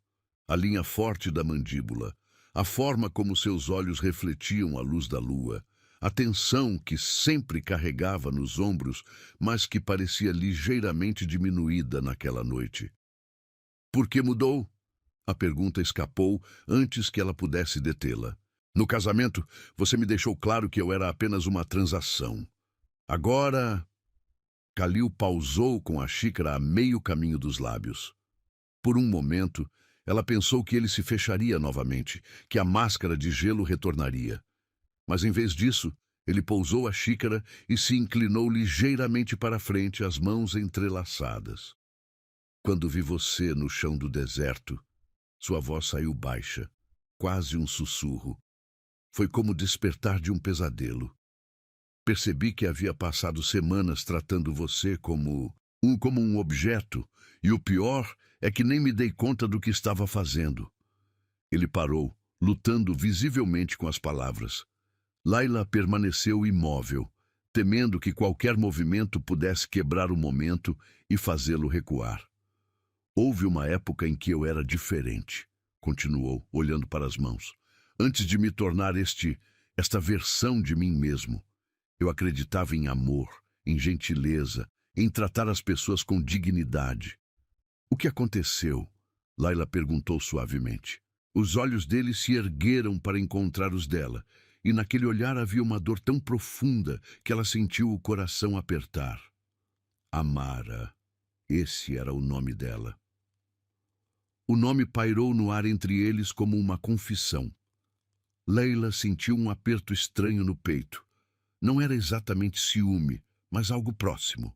A linha forte da mandíbula, a forma como seus olhos refletiam a luz da lua, a tensão que sempre carregava nos ombros, mas que parecia ligeiramente diminuída naquela noite. Por que mudou? A pergunta escapou antes que ela pudesse detê-la. No casamento, você me deixou claro que eu era apenas uma transação. Agora... Khalil pausou com a xícara a meio caminho dos lábios. Por um momento, ela pensou que ele se fecharia novamente, que a máscara de gelo retornaria. Mas em vez disso, ele pousou a xícara e se inclinou ligeiramente para frente, as mãos entrelaçadas. Quando vi você no chão do deserto, sua voz saiu baixa, quase um sussurro. Foi como despertar de um pesadelo. Percebi que havia passado semanas tratando você como um objeto, e o pior é que nem me dei conta do que estava fazendo. Ele parou, lutando visivelmente com as palavras. Layla permaneceu imóvel, temendo que qualquer movimento pudesse quebrar o momento e fazê-lo recuar. Houve uma época em que eu era diferente, continuou, olhando para as mãos, antes de me tornar esta versão de mim mesmo. Eu acreditava em amor, em gentileza, em tratar as pessoas com dignidade. O que aconteceu? Layla perguntou suavemente. Os olhos dele se ergueram para encontrar os dela, e naquele olhar havia uma dor tão profunda que ela sentiu o coração apertar. Amara. Esse era o nome dela. O nome pairou no ar entre eles como uma confissão. Layla sentiu um aperto estranho no peito. Não era exatamente ciúme, mas algo próximo.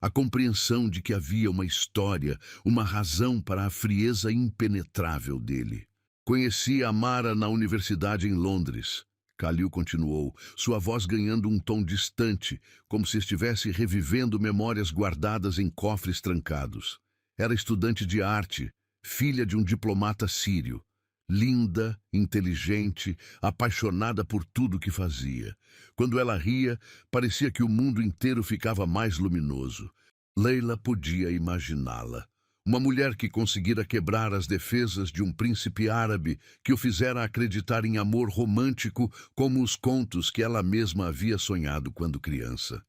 A compreensão de que havia uma história, uma razão para a frieza impenetrável dele. Conheci Amara na universidade em Londres. Khalil continuou, sua voz ganhando um tom distante, como se estivesse revivendo memórias guardadas em cofres trancados. Era estudante de arte, filha de um diplomata sírio. linda, inteligente, apaixonada por tudo que fazia. Quando ela ria, parecia que o mundo inteiro ficava mais luminoso. Leila podia imaginá-la. Uma mulher que conseguira quebrar as defesas de um príncipe árabe que o fizera acreditar em amor romântico como os contos que ela mesma havia sonhado quando criança.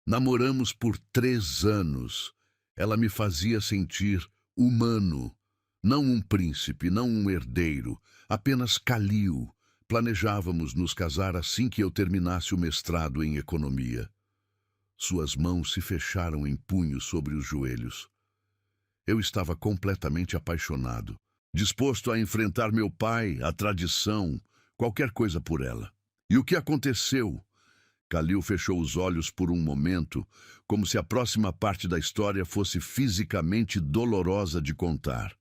Namoramos por 3 anos. Ela me fazia sentir humano. Não um príncipe, não um herdeiro, apenas Khalil. Planejávamos nos casar assim que eu terminasse o mestrado em economia. Suas mãos se fecharam em punhos sobre os joelhos. Eu estava completamente apaixonado, disposto a enfrentar meu pai, a tradição, qualquer coisa por ela. E o que aconteceu? Khalil fechou os olhos por um momento, como se a próxima parte da história fosse fisicamente dolorosa de contar.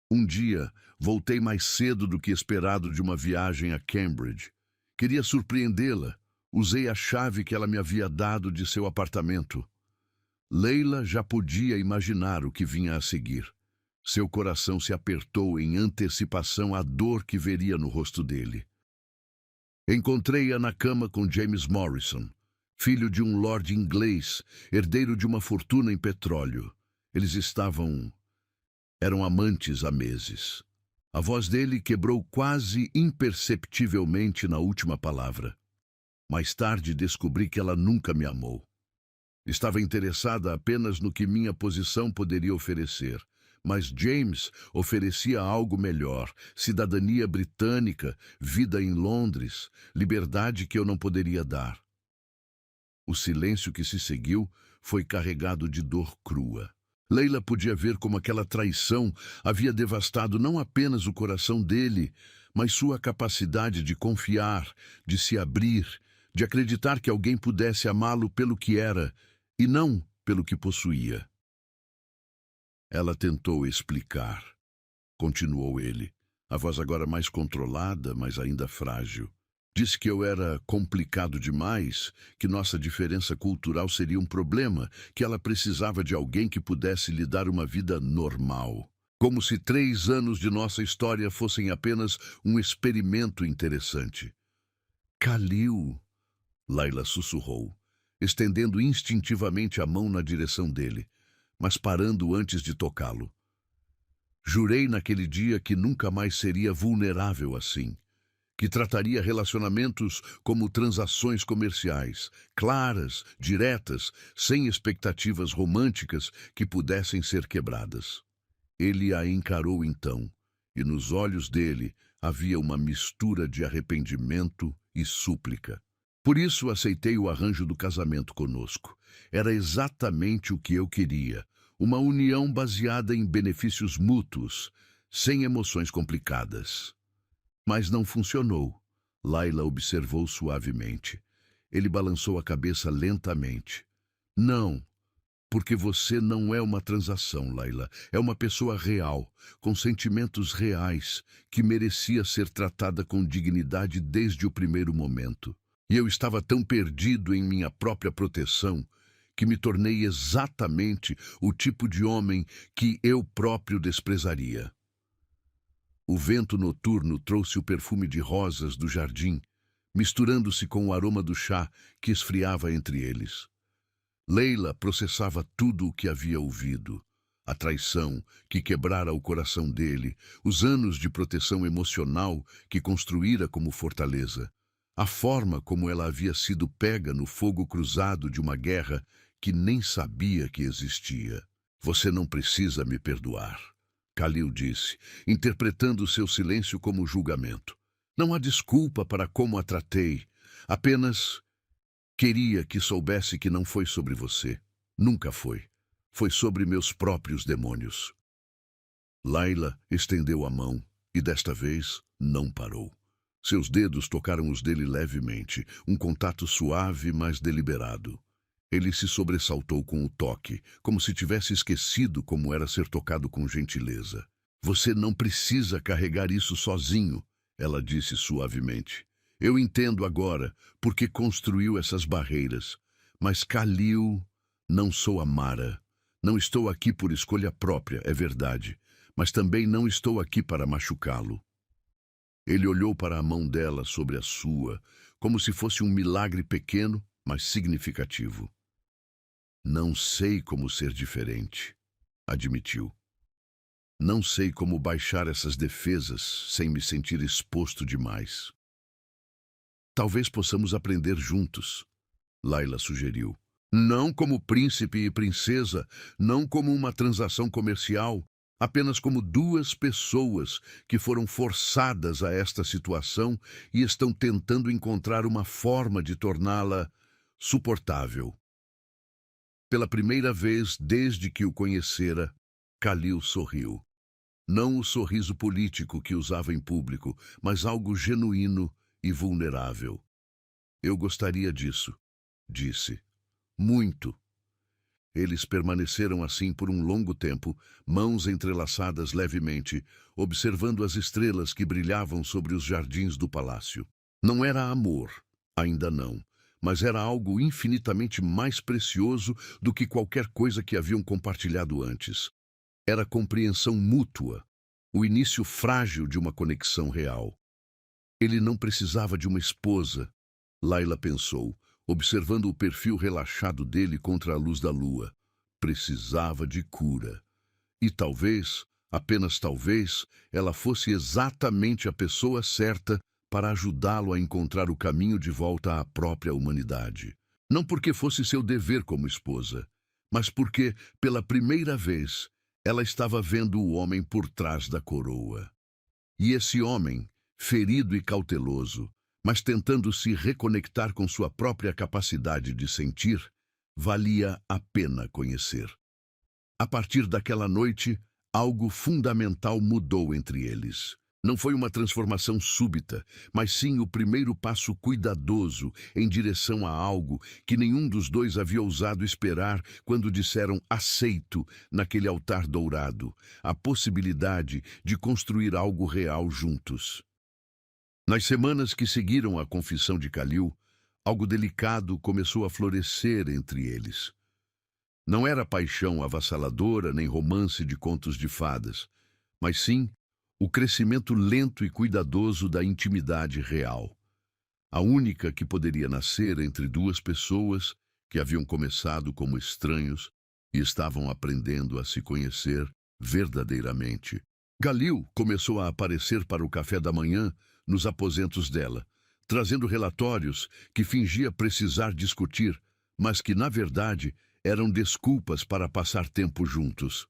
Um dia, voltei mais cedo do que esperado de uma viagem a Cambridge. Queria surpreendê-la. Usei a chave que ela me havia dado de seu apartamento. Leila já podia imaginar o que vinha a seguir. Seu coração se apertou em antecipação à dor que veria no rosto dele. Encontrei-a na cama com James Morrison, filho de um lord inglês, herdeiro de uma fortuna em petróleo. Eles eram amantes há meses. A voz dele quebrou quase imperceptivelmente na última palavra. Mais tarde descobri que ela nunca me amou. Estava interessada apenas no que minha posição poderia oferecer, mas James oferecia algo melhor: cidadania britânica, vida em Londres, liberdade que eu não poderia dar. O silêncio que se seguiu foi carregado de dor crua. Leila podia ver como aquela traição havia devastado não apenas o coração dele, mas sua capacidade de confiar, de se abrir, de acreditar que alguém pudesse amá-lo pelo que era e não pelo que possuía. Ela tentou explicar. Continuou ele, a voz agora mais controlada, mas ainda frágil. Disse que eu era complicado demais, que nossa diferença cultural seria um problema, que ela precisava de alguém que pudesse lhe dar uma vida normal. Como se 3 anos de nossa história fossem apenas um experimento interessante. Khalil, Leila sussurrou, estendendo instintivamente a mão na direção dele, mas parando antes de tocá-lo. Jurei naquele dia que nunca mais seria vulnerável assim, que trataria relacionamentos como transações comerciais, claras, diretas, sem expectativas românticas que pudessem ser quebradas. Ele a encarou então, e nos olhos dele havia uma mistura de arrependimento e súplica. Por isso aceitei o arranjo do casamento conosco. Era exatamente o que eu queria, uma união baseada em benefícios mútuos, sem emoções complicadas. Mas não funcionou. Leila observou suavemente. Ele balançou a cabeça lentamente. Não, porque você não é uma transação, Leila. É uma pessoa real, com sentimentos reais, que merecia ser tratada com dignidade desde o primeiro momento. E eu estava tão perdido em minha própria proteção que me tornei exatamente o tipo de homem que eu próprio desprezaria. O vento noturno trouxe o perfume de rosas do jardim, misturando-se com o aroma do chá que esfriava entre eles. Leila processava tudo o que havia ouvido. A traição que quebrara o coração dele, os anos de proteção emocional que construíra como fortaleza, a forma como ela havia sido pega no fogo cruzado de uma guerra que nem sabia que existia. Você não precisa me perdoar, Khalil disse, interpretando seu silêncio como julgamento. Não há desculpa para como a tratei. Apenas queria que soubesse que não foi sobre você. Nunca foi. Foi sobre meus próprios demônios. Leila estendeu a mão e desta vez não parou. Seus dedos tocaram os dele levemente, um contato suave, mas deliberado. Ele se sobressaltou com o toque, como se tivesse esquecido como era ser tocado com gentileza. Você não precisa carregar isso sozinho, ela disse suavemente. Eu entendo agora porque construiu essas barreiras. Mas Khalil, não sou a Mara. Não estou aqui por escolha própria, é verdade. mas também não estou aqui para machucá-lo. Ele olhou para a mão dela sobre a sua, como se fosse um milagre pequeno, mas significativo. Não sei como ser diferente, admitiu. Não sei como baixar essas defesas sem me sentir exposto demais. Talvez possamos aprender juntos, Layla sugeriu. Não como príncipe e princesa, não como uma transação comercial, apenas como duas pessoas que foram forçadas a esta situação e estão tentando encontrar uma forma de torná-la suportável. Pela primeira vez desde que o conhecera, Khalil sorriu. Não o sorriso político que usava em público, mas algo genuíno e vulnerável. Eu gostaria disso, disse. Muito. Eles permaneceram assim por um longo tempo, mãos entrelaçadas levemente, observando as estrelas que brilhavam sobre os jardins do palácio. Não era amor, ainda não, mas era algo infinitamente mais precioso do que qualquer coisa que haviam compartilhado antes. Era compreensão mútua, o início frágil de uma conexão real. Ele não precisava de uma esposa, Layla pensou, observando o perfil relaxado dele contra a luz da lua. Precisava de cura. E talvez, apenas talvez, ela fosse exatamente a pessoa certa para ajudá-lo a encontrar o caminho de volta à própria humanidade. Não porque fosse seu dever como esposa, mas porque, pela primeira vez, ela estava vendo o homem por trás da coroa. E esse homem, ferido e cauteloso, mas tentando se reconectar com sua própria capacidade de sentir, valia a pena conhecer. A partir daquela noite, algo fundamental mudou entre eles. Não foi uma transformação súbita, mas sim o primeiro passo cuidadoso em direção a algo que nenhum dos dois havia ousado esperar quando disseram aceito naquele altar dourado, a possibilidade de construir algo real juntos. Nas semanas que seguiram a confissão de Khalil, algo delicado começou a florescer entre eles. Não era paixão avassaladora nem romance de contos de fadas, mas sim o crescimento lento e cuidadoso da intimidade real. A única que poderia nascer entre duas pessoas que haviam começado como estranhos e estavam aprendendo a se conhecer verdadeiramente. Khalil começou a aparecer para o café da manhã nos aposentos dela, trazendo relatórios que fingia precisar discutir, mas que, na verdade, eram desculpas para passar tempo juntos.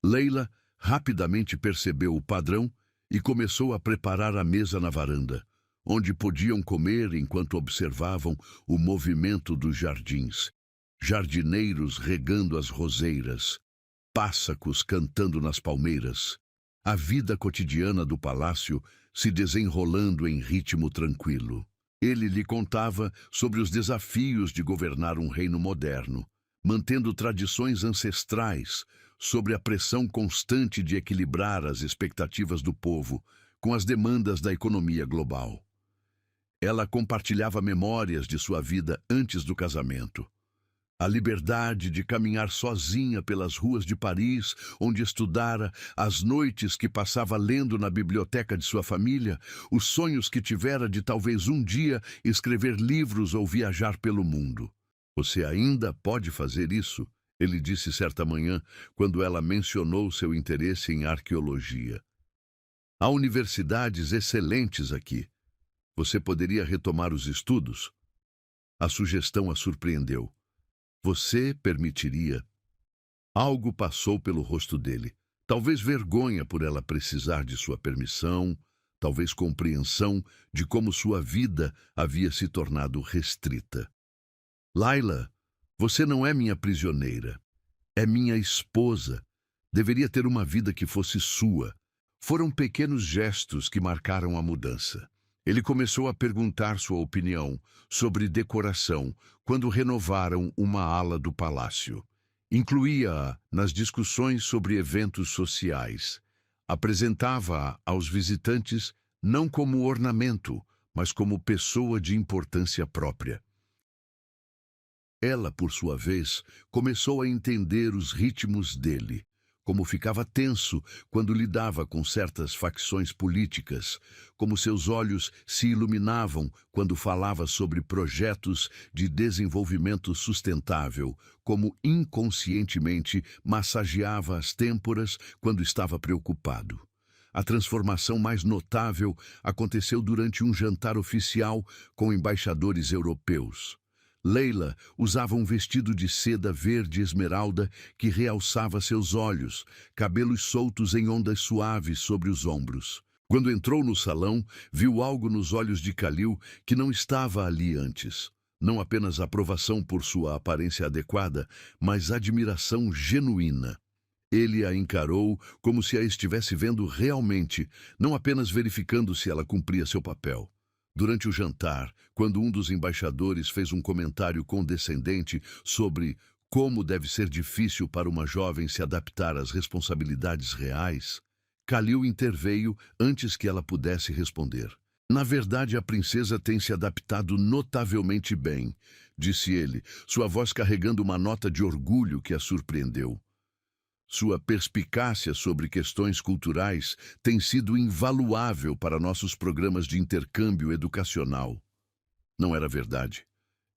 Layla rapidamente percebeu o padrão e começou a preparar a mesa na varanda, onde podiam comer enquanto observavam o movimento dos jardins, jardineiros regando as roseiras, pássaros cantando nas palmeiras, a vida cotidiana do palácio se desenrolando em ritmo tranquilo. Ele lhe contava sobre os desafios de governar um reino moderno, mantendo tradições ancestrais, sobre a pressão constante de equilibrar as expectativas do povo com as demandas da economia global. Ela compartilhava memórias de sua vida antes do casamento. A liberdade de caminhar sozinha pelas ruas de Paris, onde estudara, as noites que passava lendo na biblioteca de sua família, os sonhos que tivera de talvez um dia escrever livros ou viajar pelo mundo. Você ainda pode fazer isso, ele disse certa manhã, quando ela mencionou seu interesse em arqueologia. Há universidades excelentes aqui. Você poderia retomar os estudos? A sugestão a surpreendeu. Você permitiria? Algo passou pelo rosto dele. Talvez vergonha por ela precisar de sua permissão, talvez compreensão de como sua vida havia se tornado restrita. Layla, você não é minha prisioneira. É minha esposa. Deveria ter uma vida que fosse sua. Foram pequenos gestos que marcaram a mudança. Ele começou a perguntar sua opinião sobre decoração quando renovaram uma ala do palácio. Incluía-a nas discussões sobre eventos sociais. Apresentava-a aos visitantes não como ornamento, mas como pessoa de importância própria. Ela, por sua vez, começou a entender os ritmos dele, como ficava tenso quando lidava com certas facções políticas, como seus olhos se iluminavam quando falava sobre projetos de desenvolvimento sustentável, como inconscientemente massageava as têmporas quando estava preocupado. A transformação mais notável aconteceu durante um jantar oficial com embaixadores europeus. Leila usava um vestido de seda verde esmeralda que realçava seus olhos, cabelos soltos em ondas suaves sobre os ombros. Quando entrou no salão, viu algo nos olhos de Khalil que não estava ali antes. Não apenas aprovação por sua aparência adequada, mas admiração genuína. Ele a encarou como se a estivesse vendo realmente, não apenas verificando se ela cumpria seu papel. Durante o jantar, quando um dos embaixadores fez um comentário condescendente sobre como deve ser difícil para uma jovem se adaptar às responsabilidades reais, Khalil interveio antes que ela pudesse responder. Na verdade, a princesa tem se adaptado notavelmente bem, disse ele, sua voz carregando uma nota de orgulho que a surpreendeu. Sua perspicácia sobre questões culturais tem sido invaluável para nossos programas de intercâmbio educacional. Não era verdade.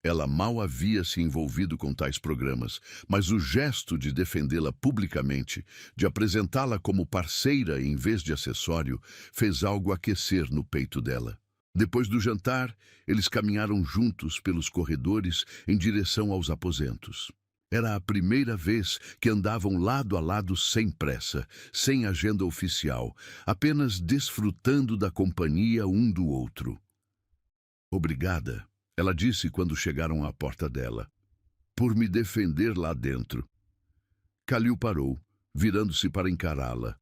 Ela mal havia se envolvido com tais programas, mas o gesto de defendê-la publicamente, de apresentá-la como parceira em vez de acessório, fez algo aquecer no peito dela. Depois do jantar, eles caminharam juntos pelos corredores em direção aos aposentos. Era a primeira vez que andavam lado a lado sem pressa, sem agenda oficial, apenas desfrutando da companhia um do outro. Obrigada, ela disse quando chegaram à porta dela, por me defender lá dentro. Khalil parou, virando-se para encará-la.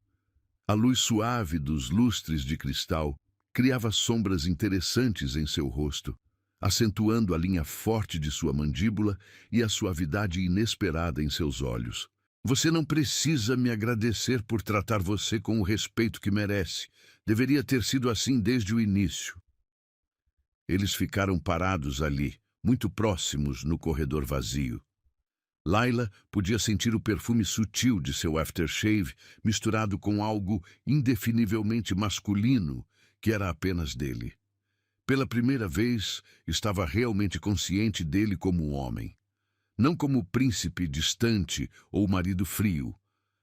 A luz suave dos lustres de cristal criava sombras interessantes em seu rosto, acentuando a linha forte de sua mandíbula e a suavidade inesperada em seus olhos. Você não precisa me agradecer por tratar você com o respeito que merece. Deveria ter sido assim desde o início. Eles ficaram parados ali, muito próximos no corredor vazio. Layla podia sentir o perfume sutil de seu aftershave misturado com algo indefinivelmente masculino que era apenas dele. Pela primeira vez, estava realmente consciente dele como um homem. Não como príncipe distante ou marido frio,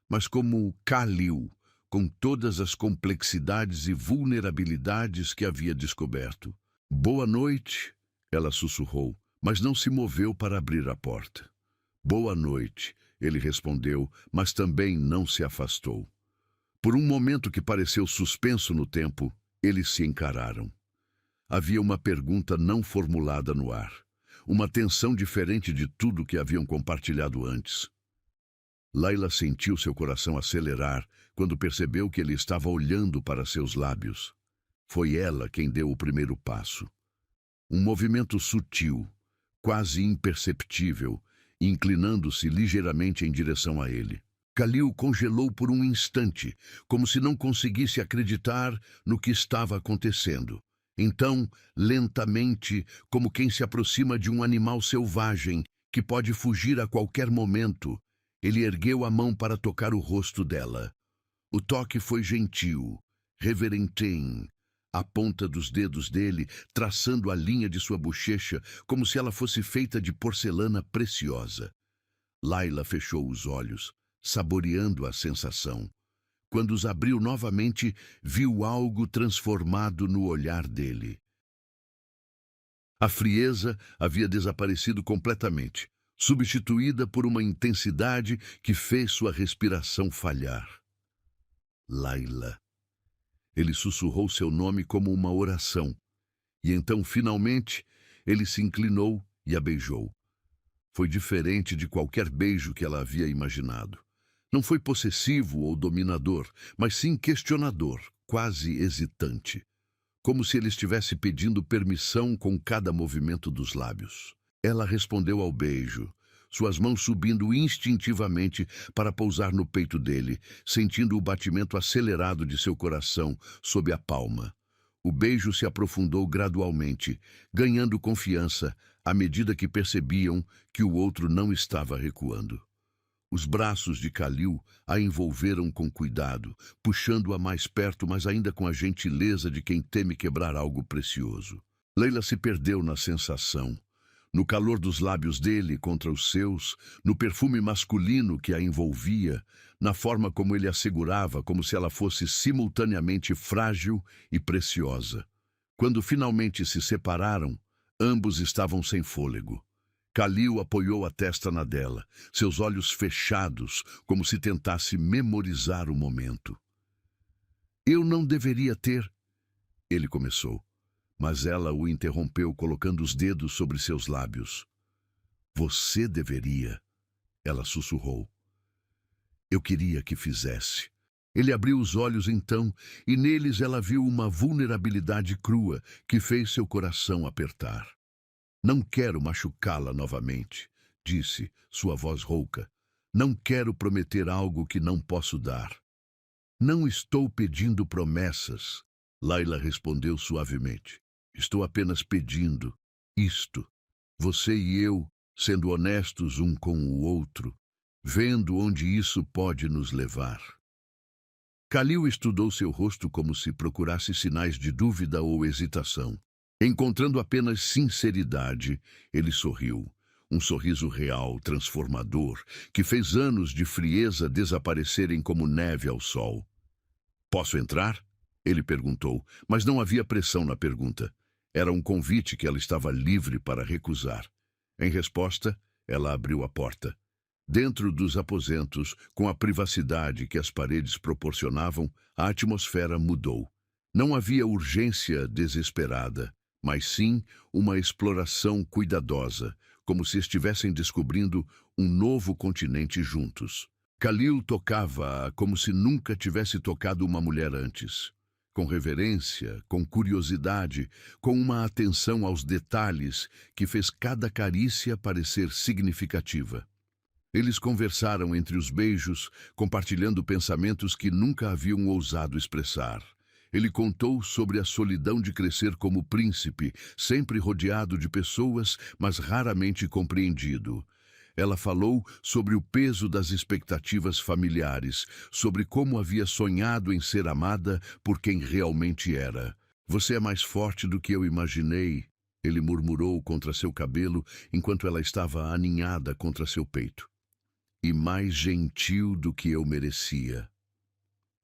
mas como Khalil, com todas as complexidades e vulnerabilidades que havia descoberto. Boa noite, ela sussurrou, mas não se moveu para abrir a porta. Boa noite, ele respondeu, mas também não se afastou. Por um momento que pareceu suspenso no tempo, eles se encararam. Havia uma pergunta não formulada no ar, uma tensão diferente de tudo que haviam compartilhado antes. Layla sentiu seu coração acelerar quando percebeu que ele estava olhando para seus lábios. Foi ela quem deu o primeiro passo. Um movimento sutil, quase imperceptível, inclinando-se ligeiramente em direção a ele. Khalil congelou por um instante, como se não conseguisse acreditar no que estava acontecendo. Então, lentamente, como quem se aproxima de um animal selvagem que pode fugir a qualquer momento, ele ergueu a mão para tocar o rosto dela. O toque foi gentil, reverentém, a ponta dos dedos dele traçando a linha de sua bochecha como se ela fosse feita de porcelana preciosa. Layla fechou os olhos, saboreando a sensação. Quando os abriu novamente, viu algo transformado no olhar dele. A frieza havia desaparecido completamente, substituída por uma intensidade que fez sua respiração falhar. Layla. Ele sussurrou seu nome como uma oração, e então, finalmente, ele se inclinou e a beijou. Foi diferente de qualquer beijo que ela havia imaginado. Não foi possessivo ou dominador, mas sim questionador, quase hesitante, como se ele estivesse pedindo permissão com cada movimento dos lábios. Ela respondeu ao beijo, suas mãos subindo instintivamente para pousar no peito dele, sentindo o batimento acelerado de seu coração sob a palma. O beijo se aprofundou gradualmente, ganhando confiança à medida que percebiam que o outro não estava recuando. Os braços de Kalil a envolveram com cuidado, puxando-a mais perto, mas ainda com a gentileza de quem teme quebrar algo precioso. Leila se perdeu na sensação, no calor dos lábios dele contra os seus, no perfume masculino que a envolvia, na forma como ele a segurava, como se ela fosse simultaneamente frágil e preciosa. Quando finalmente se separaram, ambos estavam sem fôlego. Kalil apoiou a testa na dela, seus olhos fechados, como se tentasse memorizar o momento. Eu não deveria ter... Ele começou, mas ela o interrompeu, colocando os dedos sobre seus lábios. Você deveria, ela sussurrou. Eu queria que fizesse. Ele abriu os olhos então, e neles ela viu uma vulnerabilidade crua que fez seu coração apertar. Não quero machucá-la novamente, disse, sua voz rouca. Não quero prometer algo que não posso dar. Não estou pedindo promessas, Layla respondeu suavemente. Estou apenas pedindo isto. Você e eu, sendo honestos um com o outro, vendo onde isso pode nos levar. Kalil estudou seu rosto como se procurasse sinais de dúvida ou hesitação. Encontrando apenas sinceridade, ele sorriu. Um sorriso real, transformador, que fez anos de frieza desaparecerem como neve ao sol. Posso entrar? Ele perguntou, mas não havia pressão na pergunta. Era um convite que ela estava livre para recusar. Em resposta, ela abriu a porta. Dentro dos aposentos, com a privacidade que as paredes proporcionavam, a atmosfera mudou. Não havia urgência desesperada, mas sim uma exploração cuidadosa, como se estivessem descobrindo um novo continente juntos. Kalil tocava-a como se nunca tivesse tocado uma mulher antes. Com reverência, com curiosidade, com uma atenção aos detalhes que fez cada carícia parecer significativa. Eles conversaram entre os beijos, compartilhando pensamentos que nunca haviam ousado expressar. Ele contou sobre a solidão de crescer como príncipe, sempre rodeado de pessoas, mas raramente compreendido. Ela falou sobre o peso das expectativas familiares, sobre como havia sonhado em ser amada por quem realmente era. Você é mais forte do que eu imaginei, ele murmurou contra seu cabelo enquanto ela estava aninhada contra seu peito. E mais gentil do que eu merecia.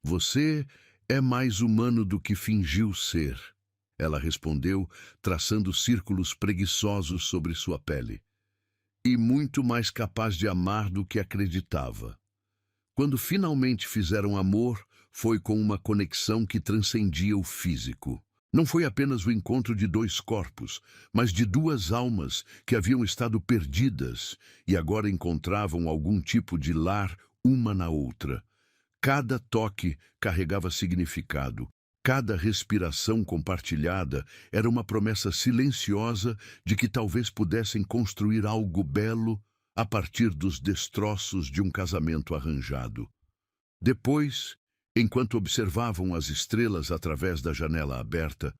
Você é mais humano do que fingiu ser, ela respondeu, traçando círculos preguiçosos sobre sua pele. E muito mais capaz de amar do que acreditava. Quando finalmente fizeram amor, foi com uma conexão que transcendia o físico. Não foi apenas o encontro de dois corpos, mas de duas almas que haviam estado perdidas e agora encontravam algum tipo de lar uma na outra. Cada toque carregava significado. Cada respiração compartilhada era uma promessa silenciosa de que talvez pudessem construir algo belo a partir dos destroços de um casamento arranjado. Depois, enquanto observavam as estrelas através da janela aberta,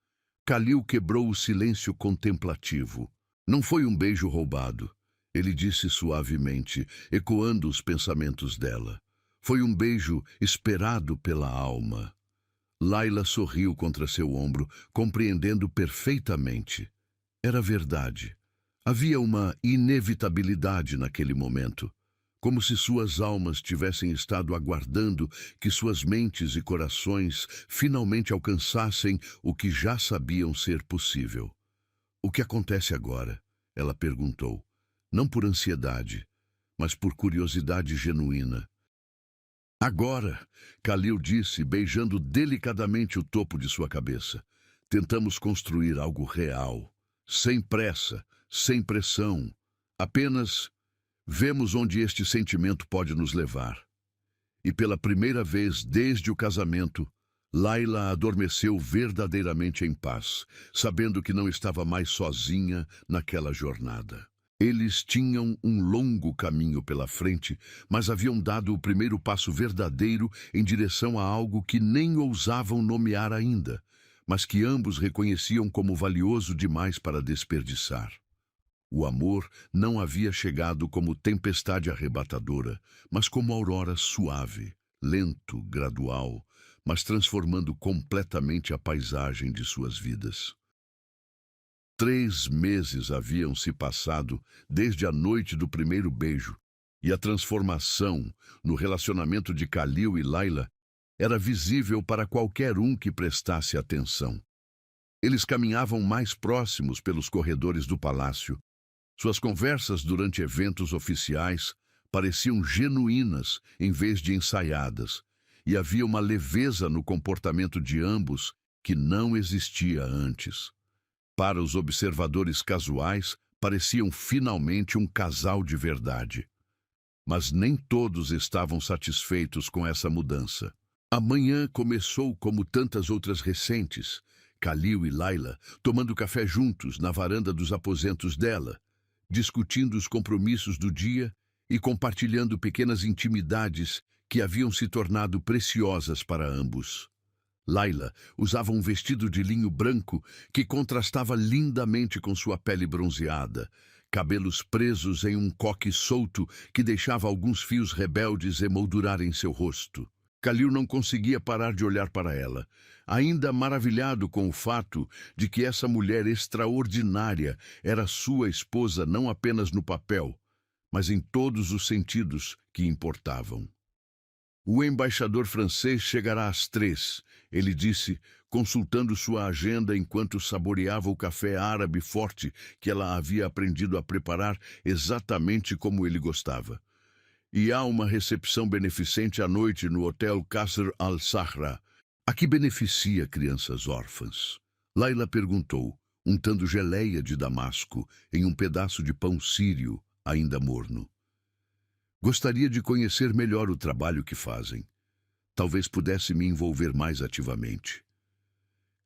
Kalil quebrou o silêncio contemplativo. Não foi um beijo roubado, ele disse suavemente, ecoando os pensamentos dela. Foi um beijo esperado pela alma. Layla sorriu contra seu ombro, compreendendo perfeitamente. Era verdade. Havia uma inevitabilidade naquele momento. Como se suas almas tivessem estado aguardando que suas mentes e corações finalmente alcançassem o que já sabiam ser possível. O que acontece agora? Ela perguntou, não por ansiedade, mas por curiosidade genuína. Agora, Kalil disse, beijando delicadamente o topo de sua cabeça. Tentamos construir algo real, sem pressa, sem pressão, apenas... Vemos onde este sentimento pode nos levar. E pela primeira vez desde o casamento, Layla adormeceu verdadeiramente em paz, sabendo que não estava mais sozinha naquela jornada. Eles tinham um longo caminho pela frente, mas haviam dado o primeiro passo verdadeiro em direção a algo que nem ousavam nomear ainda, mas que ambos reconheciam como valioso demais para desperdiçar. O amor não havia chegado como tempestade arrebatadora, mas como aurora suave, lento, gradual, mas transformando completamente a paisagem de suas vidas. 3 meses haviam se passado desde a noite do primeiro beijo, e a transformação no relacionamento de Khalil e Layla era visível para qualquer um que prestasse atenção. Eles caminhavam mais próximos pelos corredores do palácio. Suas conversas durante eventos oficiais pareciam genuínas em vez de ensaiadas, e havia uma leveza no comportamento de ambos que não existia antes. Para os observadores casuais, pareciam finalmente um casal de verdade. Mas nem todos estavam satisfeitos com essa mudança. A manhã começou como tantas outras recentes, Khalil e Layla tomando café juntos na varanda dos aposentos dela, discutindo os compromissos do dia e compartilhando pequenas intimidades que haviam se tornado preciosas para ambos. Layla usava um vestido de linho branco que contrastava lindamente com sua pele bronzeada, cabelos presos em um coque solto que deixava alguns fios rebeldes emoldurarem seu rosto. Khalil não conseguia parar de olhar para ela, ainda maravilhado com o fato de que essa mulher extraordinária era sua esposa não apenas no papel, mas em todos os sentidos que importavam. O embaixador francês chegará às 3, ele disse, consultando sua agenda enquanto saboreava o café árabe forte que ela havia aprendido a preparar exatamente como ele gostava. E há uma recepção beneficente à noite no Hotel Qasr al-Sahra. A que beneficia crianças órfãs? Layla perguntou, untando geleia de damasco em um pedaço de pão sírio ainda morno. Gostaria de conhecer melhor o trabalho que fazem. Talvez pudesse me envolver mais ativamente.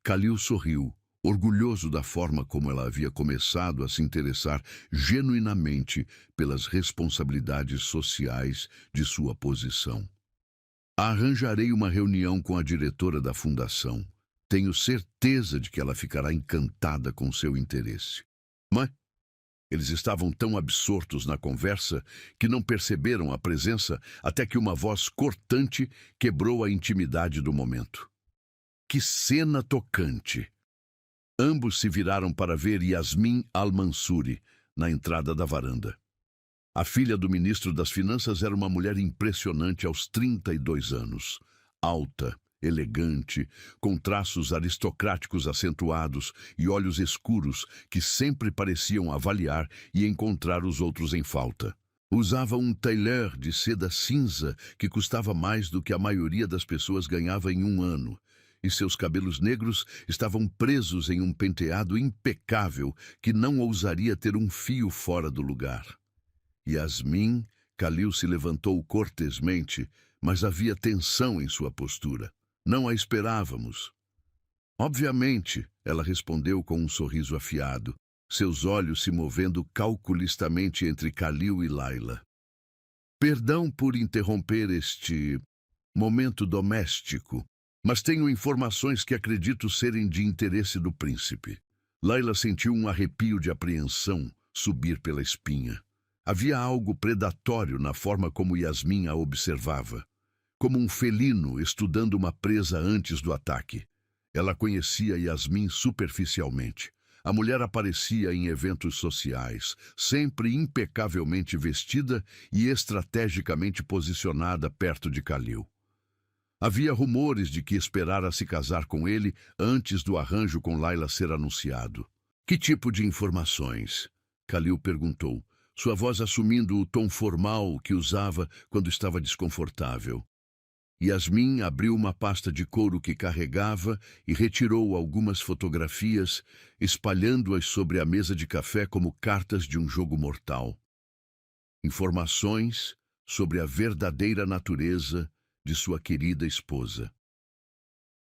Khalil sorriu, orgulhoso da forma como ela havia começado a se interessar genuinamente pelas responsabilidades sociais de sua posição. Arranjarei uma reunião com a diretora da fundação. Tenho certeza de que ela ficará encantada com seu interesse. Mas eles estavam tão absortos na conversa que não perceberam a presença até que uma voz cortante quebrou a intimidade do momento. Que cena tocante! Ambos se viraram para ver Yasmin al-Mansuri na entrada da varanda. A filha do ministro das Finanças era uma mulher impressionante aos 32 anos, alta, elegante, com traços aristocráticos acentuados e olhos escuros que sempre pareciam avaliar e encontrar os outros em falta. Usava um tailleur de seda cinza que custava mais do que a maioria das pessoas ganhava em um ano, e seus cabelos negros estavam presos em um penteado impecável que não ousaria ter um fio fora do lugar. Yasmin, Khalil se levantou cortesmente, mas havia tensão em sua postura. Não a esperávamos. Obviamente, ela respondeu com um sorriso afiado, seus olhos se movendo calculistamente entre Khalil e Layla. Perdão por interromper este momento doméstico, mas tenho informações que acredito serem de interesse do príncipe. Layla sentiu um arrepio de apreensão subir pela espinha. Havia algo predatório na forma como Yasmin a observava, como um felino estudando uma presa antes do ataque. Ela conhecia Yasmin superficialmente. A mulher aparecia em eventos sociais, sempre impecavelmente vestida e estrategicamente posicionada perto de Khalil. Havia rumores de que esperara se casar com ele antes do arranjo com Layla ser anunciado. Que tipo de informações? Khalil perguntou, sua voz assumindo o tom formal que usava quando estava desconfortável. Yasmin abriu uma pasta de couro que carregava e retirou algumas fotografias, espalhando-as sobre a mesa de café como cartas de um jogo mortal. Informações sobre a verdadeira natureza de sua querida esposa.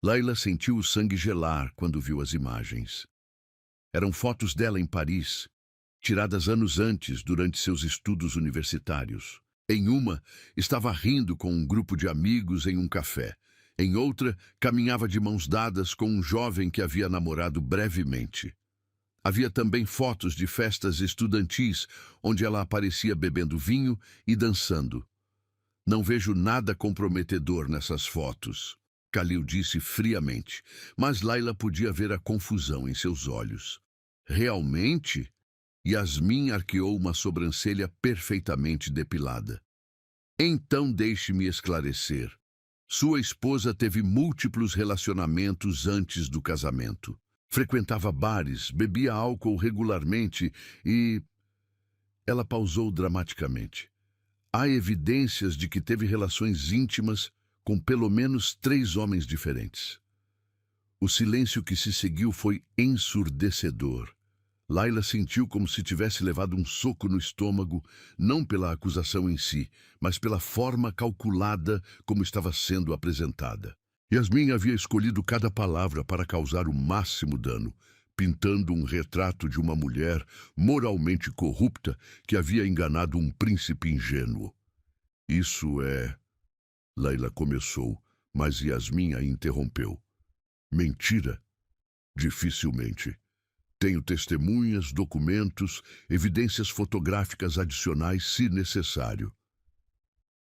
Layla sentiu o sangue gelar quando viu as imagens. Eram fotos dela em Paris, tiradas anos antes durante seus estudos universitários. Em uma, estava rindo com um grupo de amigos em um café. Em outra, caminhava de mãos dadas com um jovem que havia namorado brevemente. Havia também fotos de festas estudantis, onde ela aparecia bebendo vinho e dançando. Não vejo nada comprometedor nessas fotos, Khalil disse friamente, mas Laila podia ver a confusão em seus olhos. Realmente? Yasmin arqueou uma sobrancelha perfeitamente depilada. Então deixe-me esclarecer. Sua esposa teve múltiplos relacionamentos antes do casamento. Frequentava bares, bebia álcool regularmente e... Ela pausou dramaticamente. Há evidências de que teve relações íntimas com pelo menos 3 homens diferentes. O silêncio que se seguiu foi ensurdecedor. Laila sentiu como se tivesse levado um soco no estômago, não pela acusação em si, mas pela forma calculada como estava sendo apresentada. Yasmin havia escolhido cada palavra para causar o máximo dano, pintando um retrato de uma mulher moralmente corrupta que havia enganado um príncipe ingênuo. Isso é... Laila começou, mas Yasmin a interrompeu. Mentira? Dificilmente. Tenho testemunhas, documentos, evidências fotográficas adicionais, se necessário.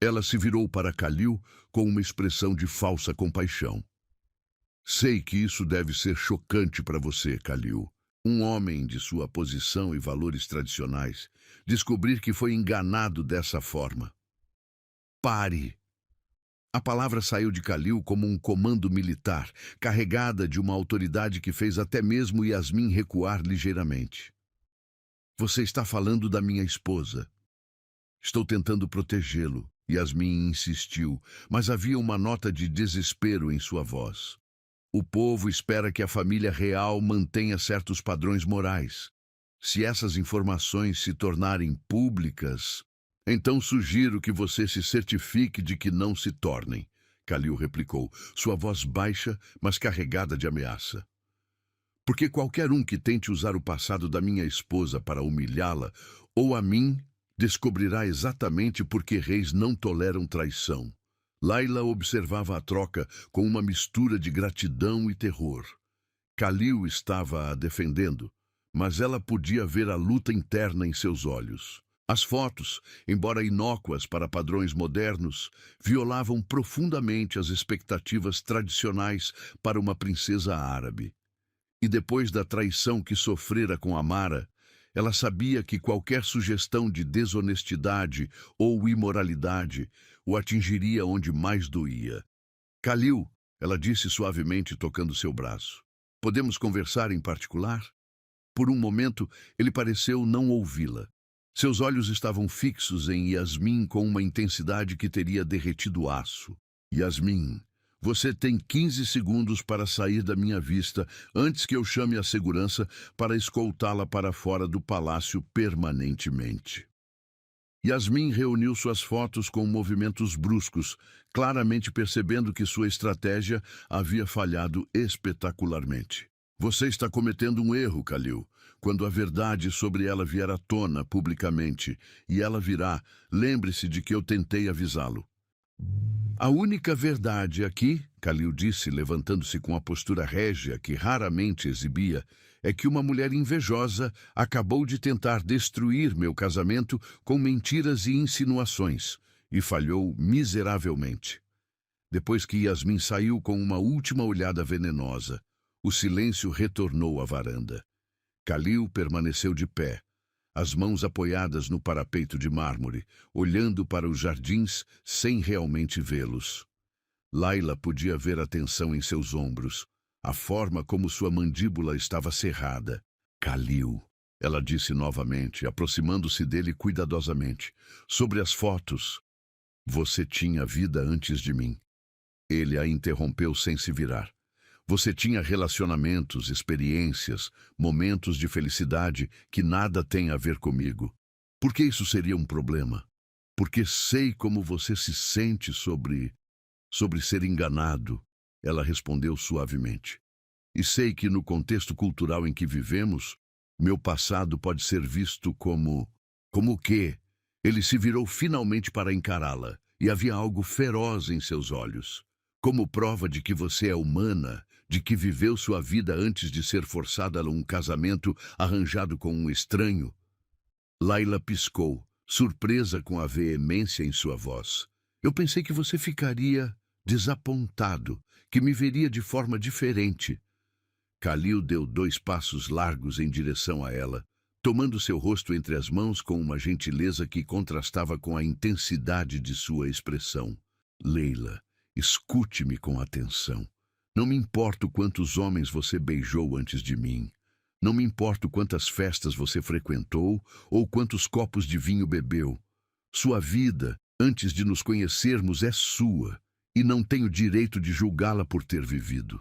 Ela se virou para Khalil com uma expressão de falsa compaixão. Sei que isso deve ser chocante para você, Khalil. Um homem de sua posição e valores tradicionais, descobrir que foi enganado dessa forma. Pare! A palavra saiu de Khalil como um comando militar, carregada de uma autoridade que fez até mesmo Yasmin recuar ligeiramente. Você está falando da minha esposa. Estou tentando protegê-lo, Yasmin insistiu, mas havia uma nota de desespero em sua voz. O povo espera que a família real mantenha certos padrões morais. Se essas informações se tornarem públicas... Então sugiro que você se certifique de que não se tornem, Khalil replicou, sua voz baixa, mas carregada de ameaça. Porque qualquer um que tente usar o passado da minha esposa para humilhá-la, ou a mim, descobrirá exatamente por que reis não toleram traição. Laila observava a troca com uma mistura de gratidão e terror. Khalil estava a defendendo, mas ela podia ver a luta interna em seus olhos. As fotos, embora inócuas para padrões modernos, violavam profundamente as expectativas tradicionais para uma princesa árabe. E depois da traição que sofrera com Amara, ela sabia que qualquer sugestão de desonestidade ou imoralidade o atingiria onde mais doía. Khalil, ela disse suavemente tocando seu braço. Podemos conversar em particular? Por um momento, ele pareceu não ouvi-la. Seus olhos estavam fixos em Yasmin com uma intensidade que teria derretido aço. Yasmin, você tem 15 segundos para sair da minha vista antes que eu chame a segurança para escoltá-la para fora do palácio permanentemente. Yasmin reuniu suas fotos com movimentos bruscos, claramente percebendo que sua estratégia havia falhado espetacularmente. Você está cometendo um erro, Khalil. Quando a verdade sobre ela vier à tona publicamente, e ela virá, lembre-se de que eu tentei avisá-lo. A única verdade aqui, Khalil disse, levantando-se com a postura régia que raramente exibia, é que uma mulher invejosa acabou de tentar destruir meu casamento com mentiras e insinuações, e falhou miseravelmente. Depois que Yasmin saiu com uma última olhada venenosa, o silêncio retornou à varanda. Khalil permaneceu de pé, as mãos apoiadas no parapeito de mármore, olhando para os jardins sem realmente vê-los. Laila podia ver a tensão em seus ombros, a forma como sua mandíbula estava cerrada. Khalil, ela disse novamente, aproximando-se dele cuidadosamente. Sobre as fotos, você tinha vida antes de mim. Ele a interrompeu sem se virar. Você tinha relacionamentos, experiências, momentos de felicidade que nada têm a ver comigo. Por que isso seria um problema? Porque sei como você se sente sobre ser enganado, ela respondeu suavemente. E sei que no contexto cultural em que vivemos, meu passado pode ser visto como o quê? Ele se virou finalmente para encará-la, e havia algo feroz em seus olhos. Como prova de que você é humana, de que viveu sua vida antes de ser forçada a um casamento arranjado com um estranho. Laila piscou, surpresa com a veemência em sua voz. Eu pensei que você ficaria desapontado, que me veria de forma diferente. Khalil deu 2 passos largos em direção a ela, tomando seu rosto entre as mãos com uma gentileza que contrastava com a intensidade de sua expressão. Leila, escute-me com atenção. Não me importa quantos homens você beijou antes de mim. Não me importa quantas festas você frequentou ou quantos copos de vinho bebeu. Sua vida, antes de nos conhecermos, é sua, e não tenho direito de julgá-la por ter vivido.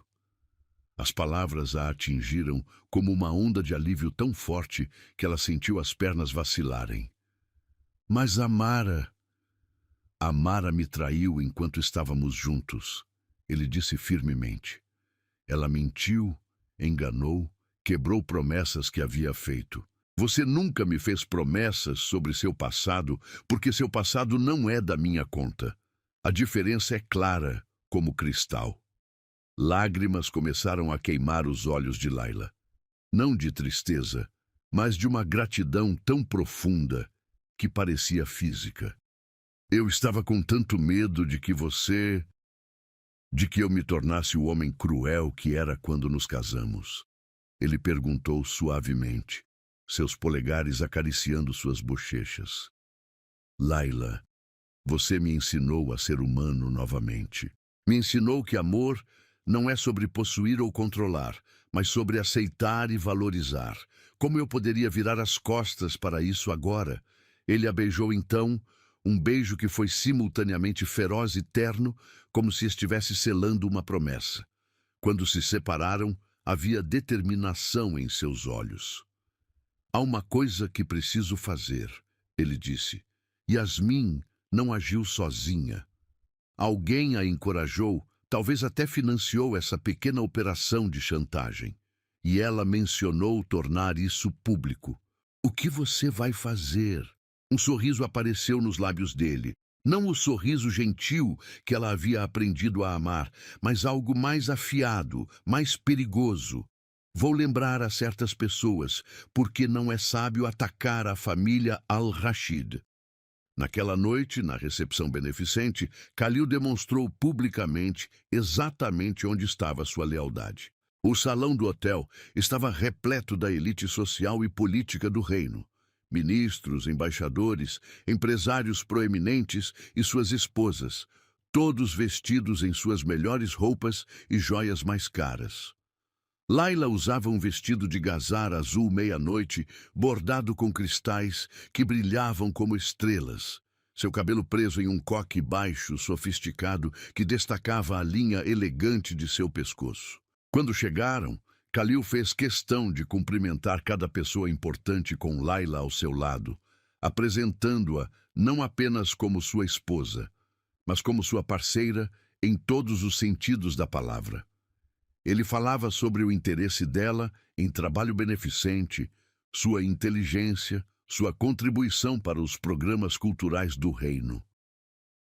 As palavras a atingiram como uma onda de alívio tão forte que ela sentiu as pernas vacilarem. Mas Amara me traiu enquanto estávamos juntos, ele disse firmemente. Ela mentiu, enganou, quebrou promessas que havia feito. Você nunca me fez promessas sobre seu passado, porque seu passado não é da minha conta. A diferença é clara, como cristal. Lágrimas começaram a queimar os olhos de Laila. Não de tristeza, mas de uma gratidão tão profunda que parecia física. Eu estava com tanto medo de que eu me tornasse o homem cruel que era quando nos casamos. Ele perguntou suavemente, seus polegares acariciando suas bochechas. Laila, você me ensinou a ser humano novamente. Me ensinou que amor não é sobre possuir ou controlar, mas sobre aceitar e valorizar. Como eu poderia virar as costas para isso agora? Ele a beijou então, um beijo que foi simultaneamente feroz e terno, como se estivesse selando uma promessa. Quando se separaram, havia determinação em seus olhos. Há uma coisa que preciso fazer, ele disse. Yasmin não agiu sozinha. Alguém a encorajou, talvez até financiou essa pequena operação de chantagem. E ela mencionou tornar isso público. O que você vai fazer? Um sorriso apareceu nos lábios dele. Não o sorriso gentil que ela havia aprendido a amar, mas algo mais afiado, mais perigoso. Vou lembrar a certas pessoas, porque não é sábio atacar a família Al-Rashid. Naquela noite, na recepção beneficente, Khalil demonstrou publicamente exatamente onde estava sua lealdade. O salão do hotel estava repleto da elite social e política do reino. Ministros, embaixadores, empresários proeminentes e suas esposas, todos vestidos em suas melhores roupas e joias mais caras. Laila usava um vestido de gazar azul meia-noite, bordado com cristais que brilhavam como estrelas. Seu cabelo preso em um coque baixo, sofisticado, que destacava a linha elegante de seu pescoço. Quando chegaram, Khalil fez questão de cumprimentar cada pessoa importante com Laila ao seu lado, apresentando-a não apenas como sua esposa, mas como sua parceira em todos os sentidos da palavra. Ele falava sobre o interesse dela em trabalho beneficente, sua inteligência, sua contribuição para os programas culturais do reino.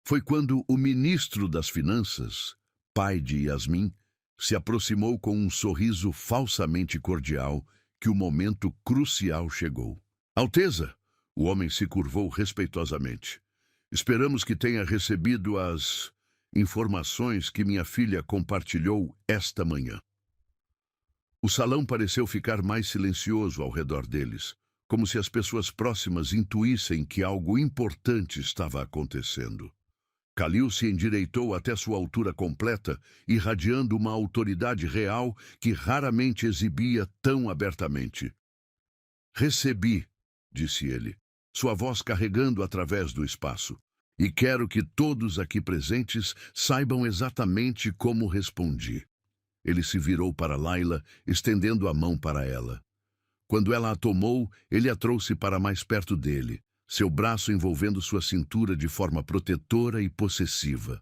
Foi quando o ministro das Finanças, pai de Yasmin, se aproximou com um sorriso falsamente cordial que o momento crucial chegou. Alteza, o homem se curvou respeitosamente. Esperamos que tenha recebido as informações que minha filha compartilhou esta manhã. O salão pareceu ficar mais silencioso ao redor deles, como se as pessoas próximas intuíssem que algo importante estava acontecendo. Khalil se endireitou até sua altura completa, irradiando uma autoridade real que raramente exibia tão abertamente. Recebi, disse ele, sua voz carregando através do espaço. E quero que todos aqui presentes saibam exatamente como respondi. Ele se virou para Laila, estendendo a mão para ela. Quando ela a tomou, ele a trouxe para mais perto dele, seu braço envolvendo sua cintura de forma protetora e possessiva.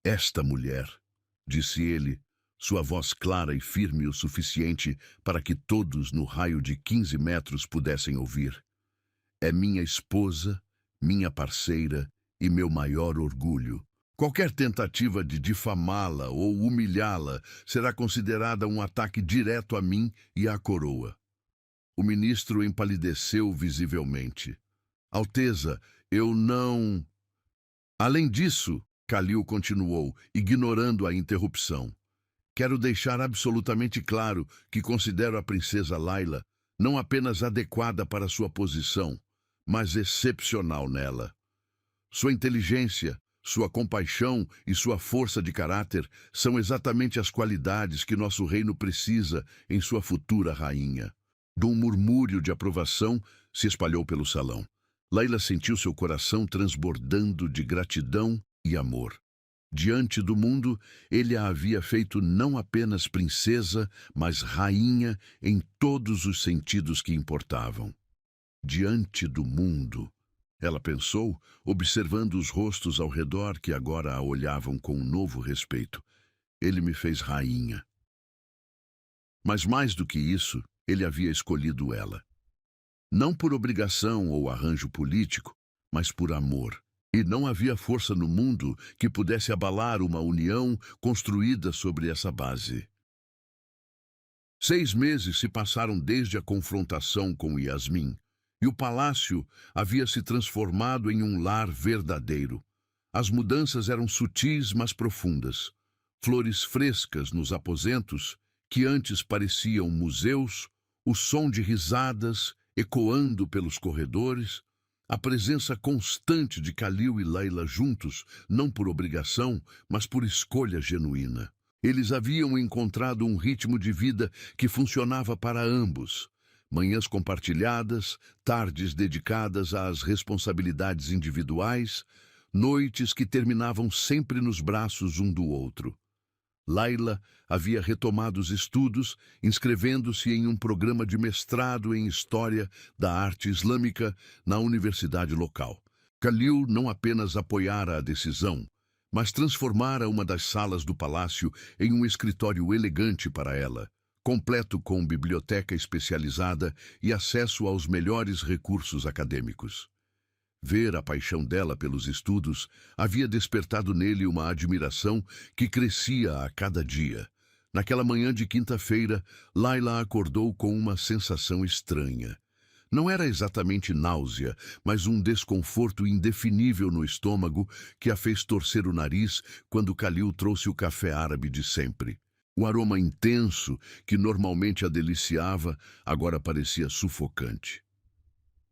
Esta mulher, disse ele, sua voz clara e firme o suficiente para que todos no raio de 15 metros pudessem ouvir, é minha esposa, minha parceira e meu maior orgulho. Qualquer tentativa de difamá-la ou humilhá-la será considerada um ataque direto a mim e à coroa. O ministro empalideceu visivelmente. Alteza, eu não... Além disso, Kalil continuou, ignorando a interrupção. Quero deixar absolutamente claro que considero a princesa Layla não apenas adequada para sua posição, mas excepcional nela. Sua inteligência, sua compaixão e sua força de caráter são exatamente as qualidades que nosso reino precisa em sua futura rainha. Um murmúrio de aprovação se espalhou pelo salão. Layla sentiu seu coração transbordando de gratidão e amor. Diante do mundo, ele a havia feito não apenas princesa, mas rainha em todos os sentidos que importavam. Diante do mundo, ela pensou, observando os rostos ao redor que agora a olhavam com um novo respeito. Ele me fez rainha. Mas mais do que isso, ele havia escolhido ela. Não por obrigação ou arranjo político, mas por amor. E não havia força no mundo que pudesse abalar uma união construída sobre essa base. 6 meses se passaram desde a confrontação com Yasmin, e o palácio havia se transformado em um lar verdadeiro. As mudanças eram sutis, mas profundas. Flores frescas nos aposentos, que antes pareciam museus, o som de risadas ecoando pelos corredores, a presença constante de Kalil e Layla juntos, não por obrigação, mas por escolha genuína. Eles haviam encontrado um ritmo de vida que funcionava para ambos. Manhãs compartilhadas, tardes dedicadas às responsabilidades individuais, noites que terminavam sempre nos braços um do outro. Layla havia retomado os estudos, inscrevendo-se em um programa de mestrado em História da Arte Islâmica na universidade local. Kalil não apenas apoiara a decisão, mas transformara uma das salas do palácio em um escritório elegante para ela, completo com biblioteca especializada e acesso aos melhores recursos acadêmicos. Ver a paixão dela pelos estudos havia despertado nele uma admiração que crescia a cada dia. Naquela manhã de quinta-feira, Layla acordou com uma sensação estranha. Não era exatamente náusea, mas um desconforto indefinível no estômago que a fez torcer o nariz quando Kalil trouxe o café árabe de sempre. O aroma intenso, que normalmente a deliciava, agora parecia sufocante.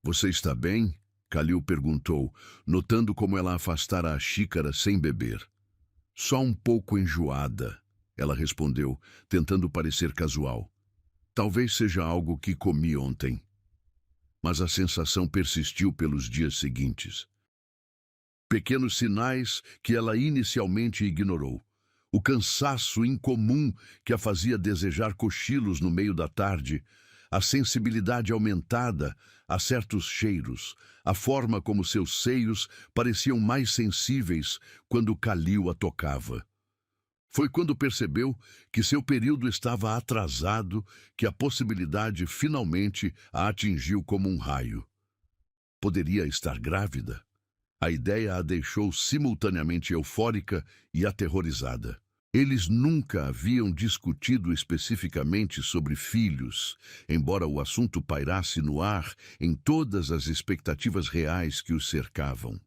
"Você está bem?" Kalil perguntou, notando como ela afastara a xícara sem beber. "Só um pouco enjoada", ela respondeu, tentando parecer casual. "Talvez seja algo que comi ontem." Mas a sensação persistiu pelos dias seguintes. Pequenos sinais que ela inicialmente ignorou. O cansaço incomum que a fazia desejar cochilos no meio da tarde, a sensibilidade aumentada a certos cheiros, a forma como seus seios pareciam mais sensíveis quando Kalil a tocava. Foi quando percebeu que seu período estava atrasado que a possibilidade finalmente a atingiu como um raio. Poderia estar grávida? A ideia a deixou simultaneamente eufórica e aterrorizada. Eles nunca haviam discutido especificamente sobre filhos, embora o assunto pairasse no ar em todas as expectativas reais que os cercavam.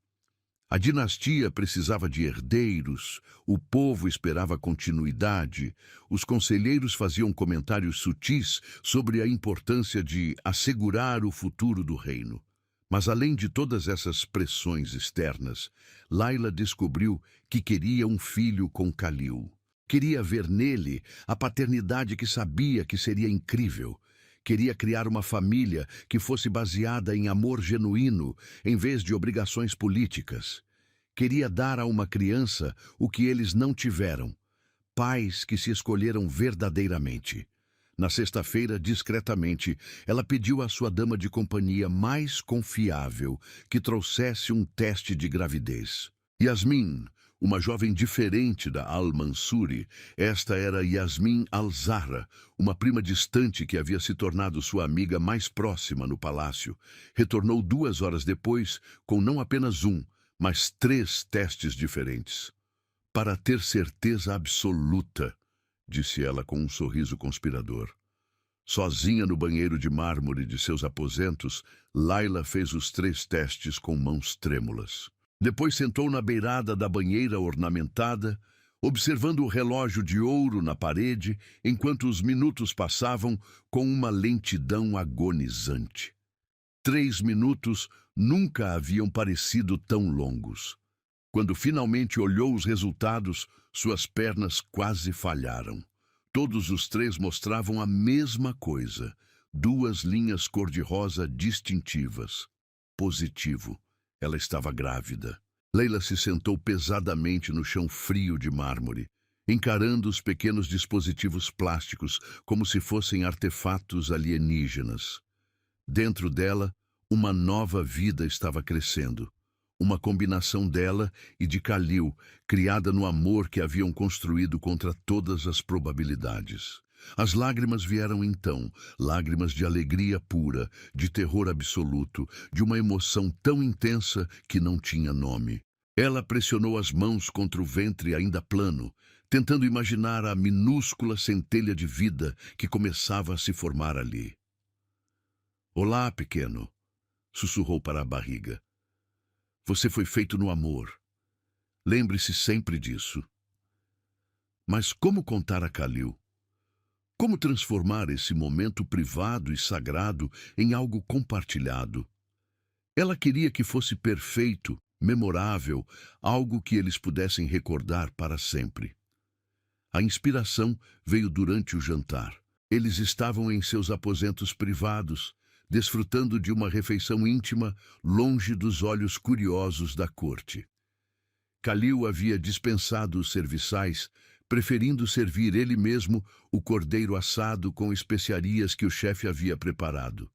A dinastia precisava de herdeiros, o povo esperava continuidade, os conselheiros faziam comentários sutis sobre a importância de assegurar o futuro do reino. Mas além de todas essas pressões externas, Layla descobriu que queria um filho com Kalil. Queria ver nele a paternidade que sabia que seria incrível. Queria criar uma família que fosse baseada em amor genuíno, em vez de obrigações políticas. Queria dar a uma criança o que eles não tiveram: pais que se escolheram verdadeiramente. Na sexta-feira, discretamente, ela pediu à sua dama de companhia mais confiável que trouxesse um teste de gravidez. Yasmin, uma jovem diferente da Al-Mansuri, esta era Yasmin Al-Zahra, uma prima distante que havia se tornado sua amiga mais próxima no palácio, retornou 2 horas depois com não apenas um, mas 3 testes diferentes. Para ter certeza absoluta, disse ela com um sorriso conspirador. Sozinha no banheiro de mármore de seus aposentos, Layla fez os 3 testes com mãos trêmulas. Depois sentou na beirada da banheira ornamentada, observando o relógio de ouro na parede, enquanto os minutos passavam com uma lentidão agonizante. 3 minutos nunca haviam parecido tão longos. Quando finalmente olhou os resultados, suas pernas quase falharam. Todos os 3 mostravam a mesma coisa, 2 linhas cor-de-rosa distintivas. Positivo. Ela estava grávida. Layla se sentou pesadamente no chão frio de mármore, encarando os pequenos dispositivos plásticos como se fossem artefatos alienígenas. Dentro dela, uma nova vida estava crescendo. Uma combinação dela e de Khalil, criada no amor que haviam construído contra todas as probabilidades. As lágrimas vieram então, lágrimas de alegria pura, de terror absoluto, de uma emoção tão intensa que não tinha nome. Ela pressionou as mãos contra o ventre ainda plano, tentando imaginar a minúscula centelha de vida que começava a se formar ali. "Olá, pequeno", sussurrou para a barriga. "Você foi feito no amor. Lembre-se sempre disso." Mas como contar a Khalil? Como transformar esse momento privado e sagrado em algo compartilhado? Ela queria que fosse perfeito, memorável, algo que eles pudessem recordar para sempre. A inspiração veio durante o jantar. Eles estavam em seus aposentos privados, desfrutando de uma refeição íntima, longe dos olhos curiosos da corte. Khalil havia dispensado os serviçais, preferindo servir ele mesmo o cordeiro assado com especiarias que o chefe havia preparado.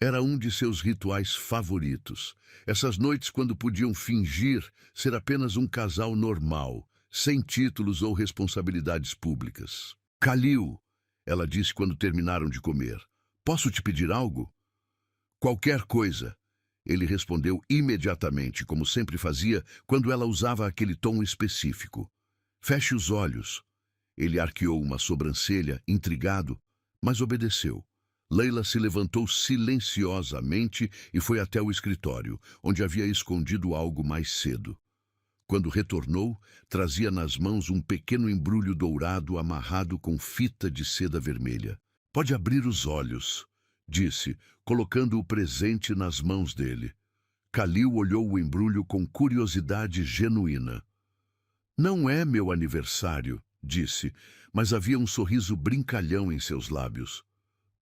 Era um de seus rituais favoritos, essas noites quando podiam fingir ser apenas um casal normal, sem títulos ou responsabilidades públicas. "Khalil", ela disse quando terminaram de comer, "posso te pedir algo?" "Qualquer coisa", ele respondeu imediatamente, como sempre fazia quando ela usava aquele tom específico. "Feche os olhos." Ele arqueou uma sobrancelha, intrigado, mas obedeceu. Layla se levantou silenciosamente e foi até o escritório, onde havia escondido algo mais cedo. Quando retornou, trazia nas mãos um pequeno embrulho dourado amarrado com fita de seda vermelha. "Pode abrir os olhos", disse, colocando o presente nas mãos dele. Khalil olhou o embrulho com curiosidade genuína. "Não é meu aniversário", disse, mas havia um sorriso brincalhão em seus lábios.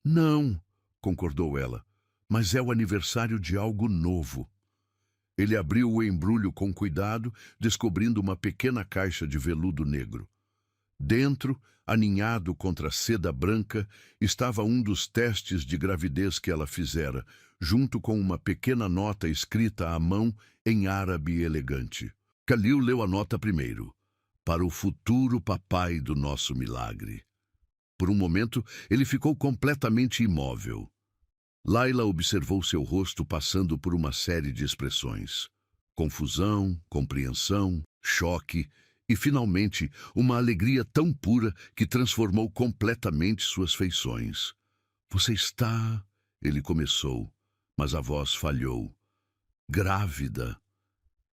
"Não", concordou ela, "mas é o aniversário de algo novo." Ele abriu o embrulho com cuidado, descobrindo uma pequena caixa de veludo negro. Dentro, aninhado contra a seda branca, estava um dos testes de gravidez que ela fizera, junto com uma pequena nota escrita à mão em árabe elegante. Khalil leu a nota primeiro. "Para o futuro papai do nosso milagre." Por um momento, ele ficou completamente imóvel. Layla observou seu rosto passando por uma série de expressões. Confusão, compreensão, choque e, finalmente, uma alegria tão pura que transformou completamente suas feições. "Você está..." ele começou, mas a voz falhou. "Grávida",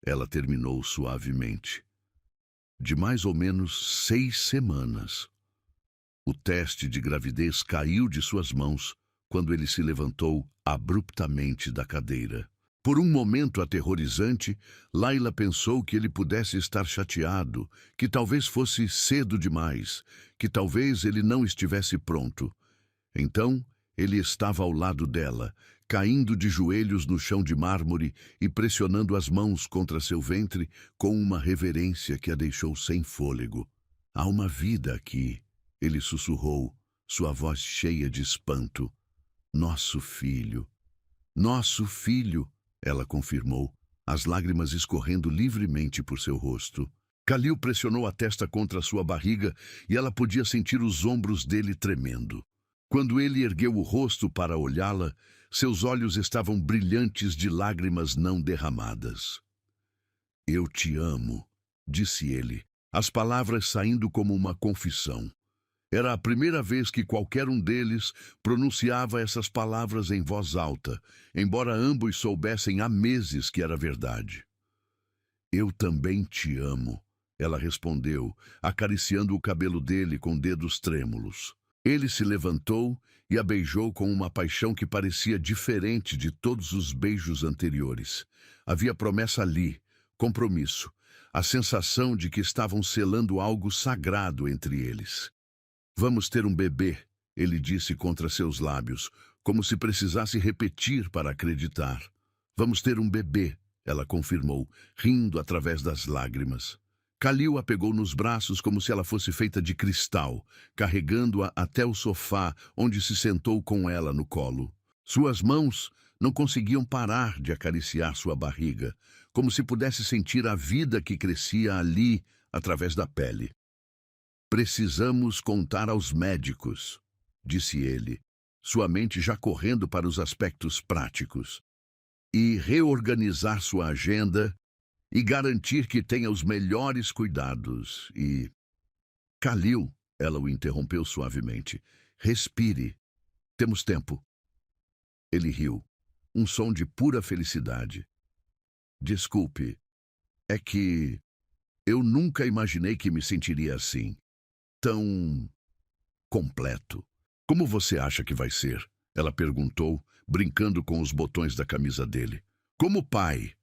ela terminou suavemente. "De mais ou menos 6 semanas." O teste de gravidez caiu de suas mãos quando ele se levantou abruptamente da cadeira. Por um momento aterrorizante, Layla pensou que ele pudesse estar chateado, que talvez fosse cedo demais, que talvez ele não estivesse pronto. Então, ele estava ao lado dela, caindo de joelhos no chão de mármore e pressionando as mãos contra seu ventre com uma reverência que a deixou sem fôlego. "Há uma vida aqui", ele sussurrou, sua voz cheia de espanto. "Nosso filho." "Nosso filho", ela confirmou, as lágrimas escorrendo livremente por seu rosto. Khalil pressionou a testa contra sua barriga e ela podia sentir os ombros dele tremendo. Quando ele ergueu o rosto para olhá-la, seus olhos estavam brilhantes de lágrimas não derramadas. "Eu te amo", disse ele, as palavras saindo como uma confissão. Era a primeira vez que qualquer um deles pronunciava essas palavras em voz alta, embora ambos soubessem há meses que era verdade. Eu também te amo, ela respondeu, acariciando o cabelo dele com dedos trêmulos. Ele se levantou e a beijou com uma paixão que parecia diferente de todos os beijos anteriores. Havia promessa ali, compromisso, a sensação de que estavam selando algo sagrado entre eles. Vamos ter um bebê, ele disse contra seus lábios, como se precisasse repetir para acreditar. Vamos ter um bebê, ela confirmou, rindo através das lágrimas. Khalil a pegou nos braços como se ela fosse feita de cristal, carregando-a até o sofá, onde se sentou com ela no colo. Suas mãos não conseguiam parar de acariciar sua barriga, como se pudesse sentir a vida que crescia ali, através da pele. Precisamos contar aos médicos, disse ele, sua mente já correndo para os aspectos práticos, e reorganizar sua agenda e garantir que tenha os melhores cuidados. Khalil, ela o interrompeu suavemente, respire. Temos tempo. Ele riu, um som de pura felicidade. Desculpe, é que eu nunca imaginei que me sentiria assim, tão completo. Como você acha que vai ser? Ela perguntou, brincando com os botões da camisa dele. Como pai.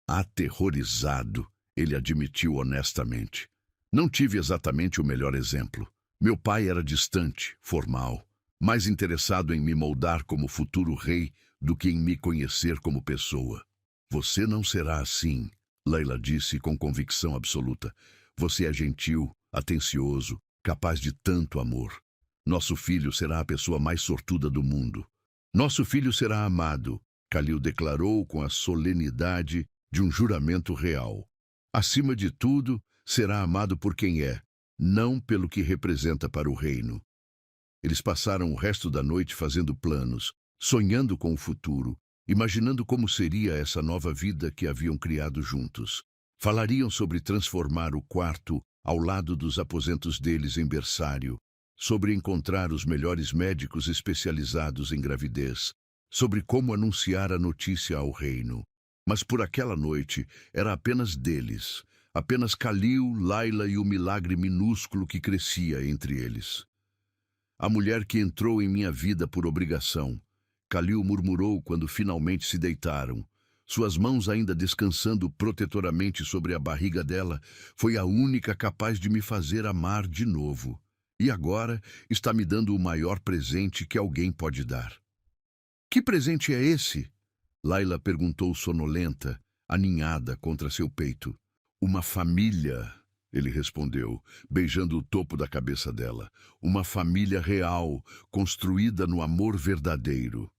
Aterrorizado, ele admitiu honestamente. Não tive exatamente o melhor exemplo. Meu pai era distante, formal, mais interessado em me moldar como futuro rei do que em me conhecer como pessoa. Você não será assim, Layla disse com convicção absoluta. Você é gentil, atencioso, capaz de tanto amor. Nosso filho será a pessoa mais sortuda do mundo. Nosso filho será amado, Khalil declarou com a solenidade de um juramento real. Acima de tudo, será amado por quem é, não pelo que representa para o reino. Eles passaram o resto da noite fazendo planos, sonhando com o futuro, imaginando como seria essa nova vida que haviam criado juntos. Falariam sobre transformar o quarto ao lado dos aposentos deles em berçário, sobre encontrar os melhores médicos especializados em gravidez, sobre como anunciar a notícia ao reino. Mas por aquela noite era apenas deles, apenas Khalil, Layla e o milagre minúsculo que crescia entre eles. A mulher que entrou em minha vida por obrigação, Khalil murmurou quando finalmente se deitaram. Suas mãos ainda descansando protetoramente sobre a barriga dela, foi a única capaz de me fazer amar de novo. E agora está me dando o maior presente que alguém pode dar. Que presente é esse? Layla perguntou sonolenta, aninhada contra seu peito. Uma família, ele respondeu, beijando o topo da cabeça dela. Uma família real, construída no amor verdadeiro.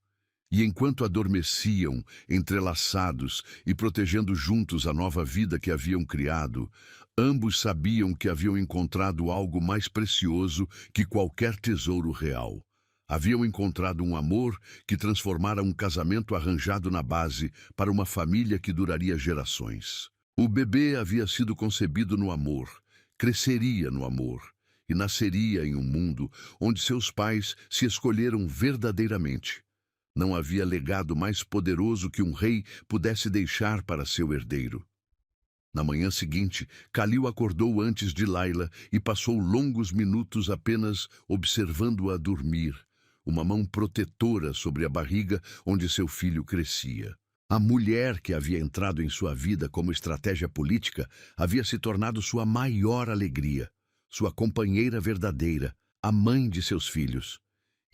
E enquanto adormeciam, entrelaçados e protegendo juntos a nova vida que haviam criado, ambos sabiam que haviam encontrado algo mais precioso que qualquer tesouro real. Haviam encontrado um amor que transformara um casamento arranjado na base para uma família que duraria gerações. O bebê havia sido concebido no amor, cresceria no amor e nasceria em um mundo onde seus pais se escolheram verdadeiramente. Não havia legado mais poderoso que um rei pudesse deixar para seu herdeiro. Na manhã seguinte, Khalil acordou antes de Layla e passou longos minutos apenas observando-a dormir, uma mão protetora sobre a barriga onde seu filho crescia. A mulher que havia entrado em sua vida como estratégia política havia se tornado sua maior alegria, sua companheira verdadeira, a mãe de seus filhos.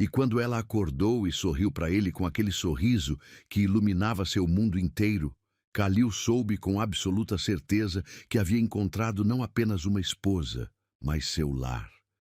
E quando ela acordou e sorriu para ele com aquele sorriso que iluminava seu mundo inteiro, Khalil soube com absoluta certeza que havia encontrado não apenas uma esposa, mas seu lar.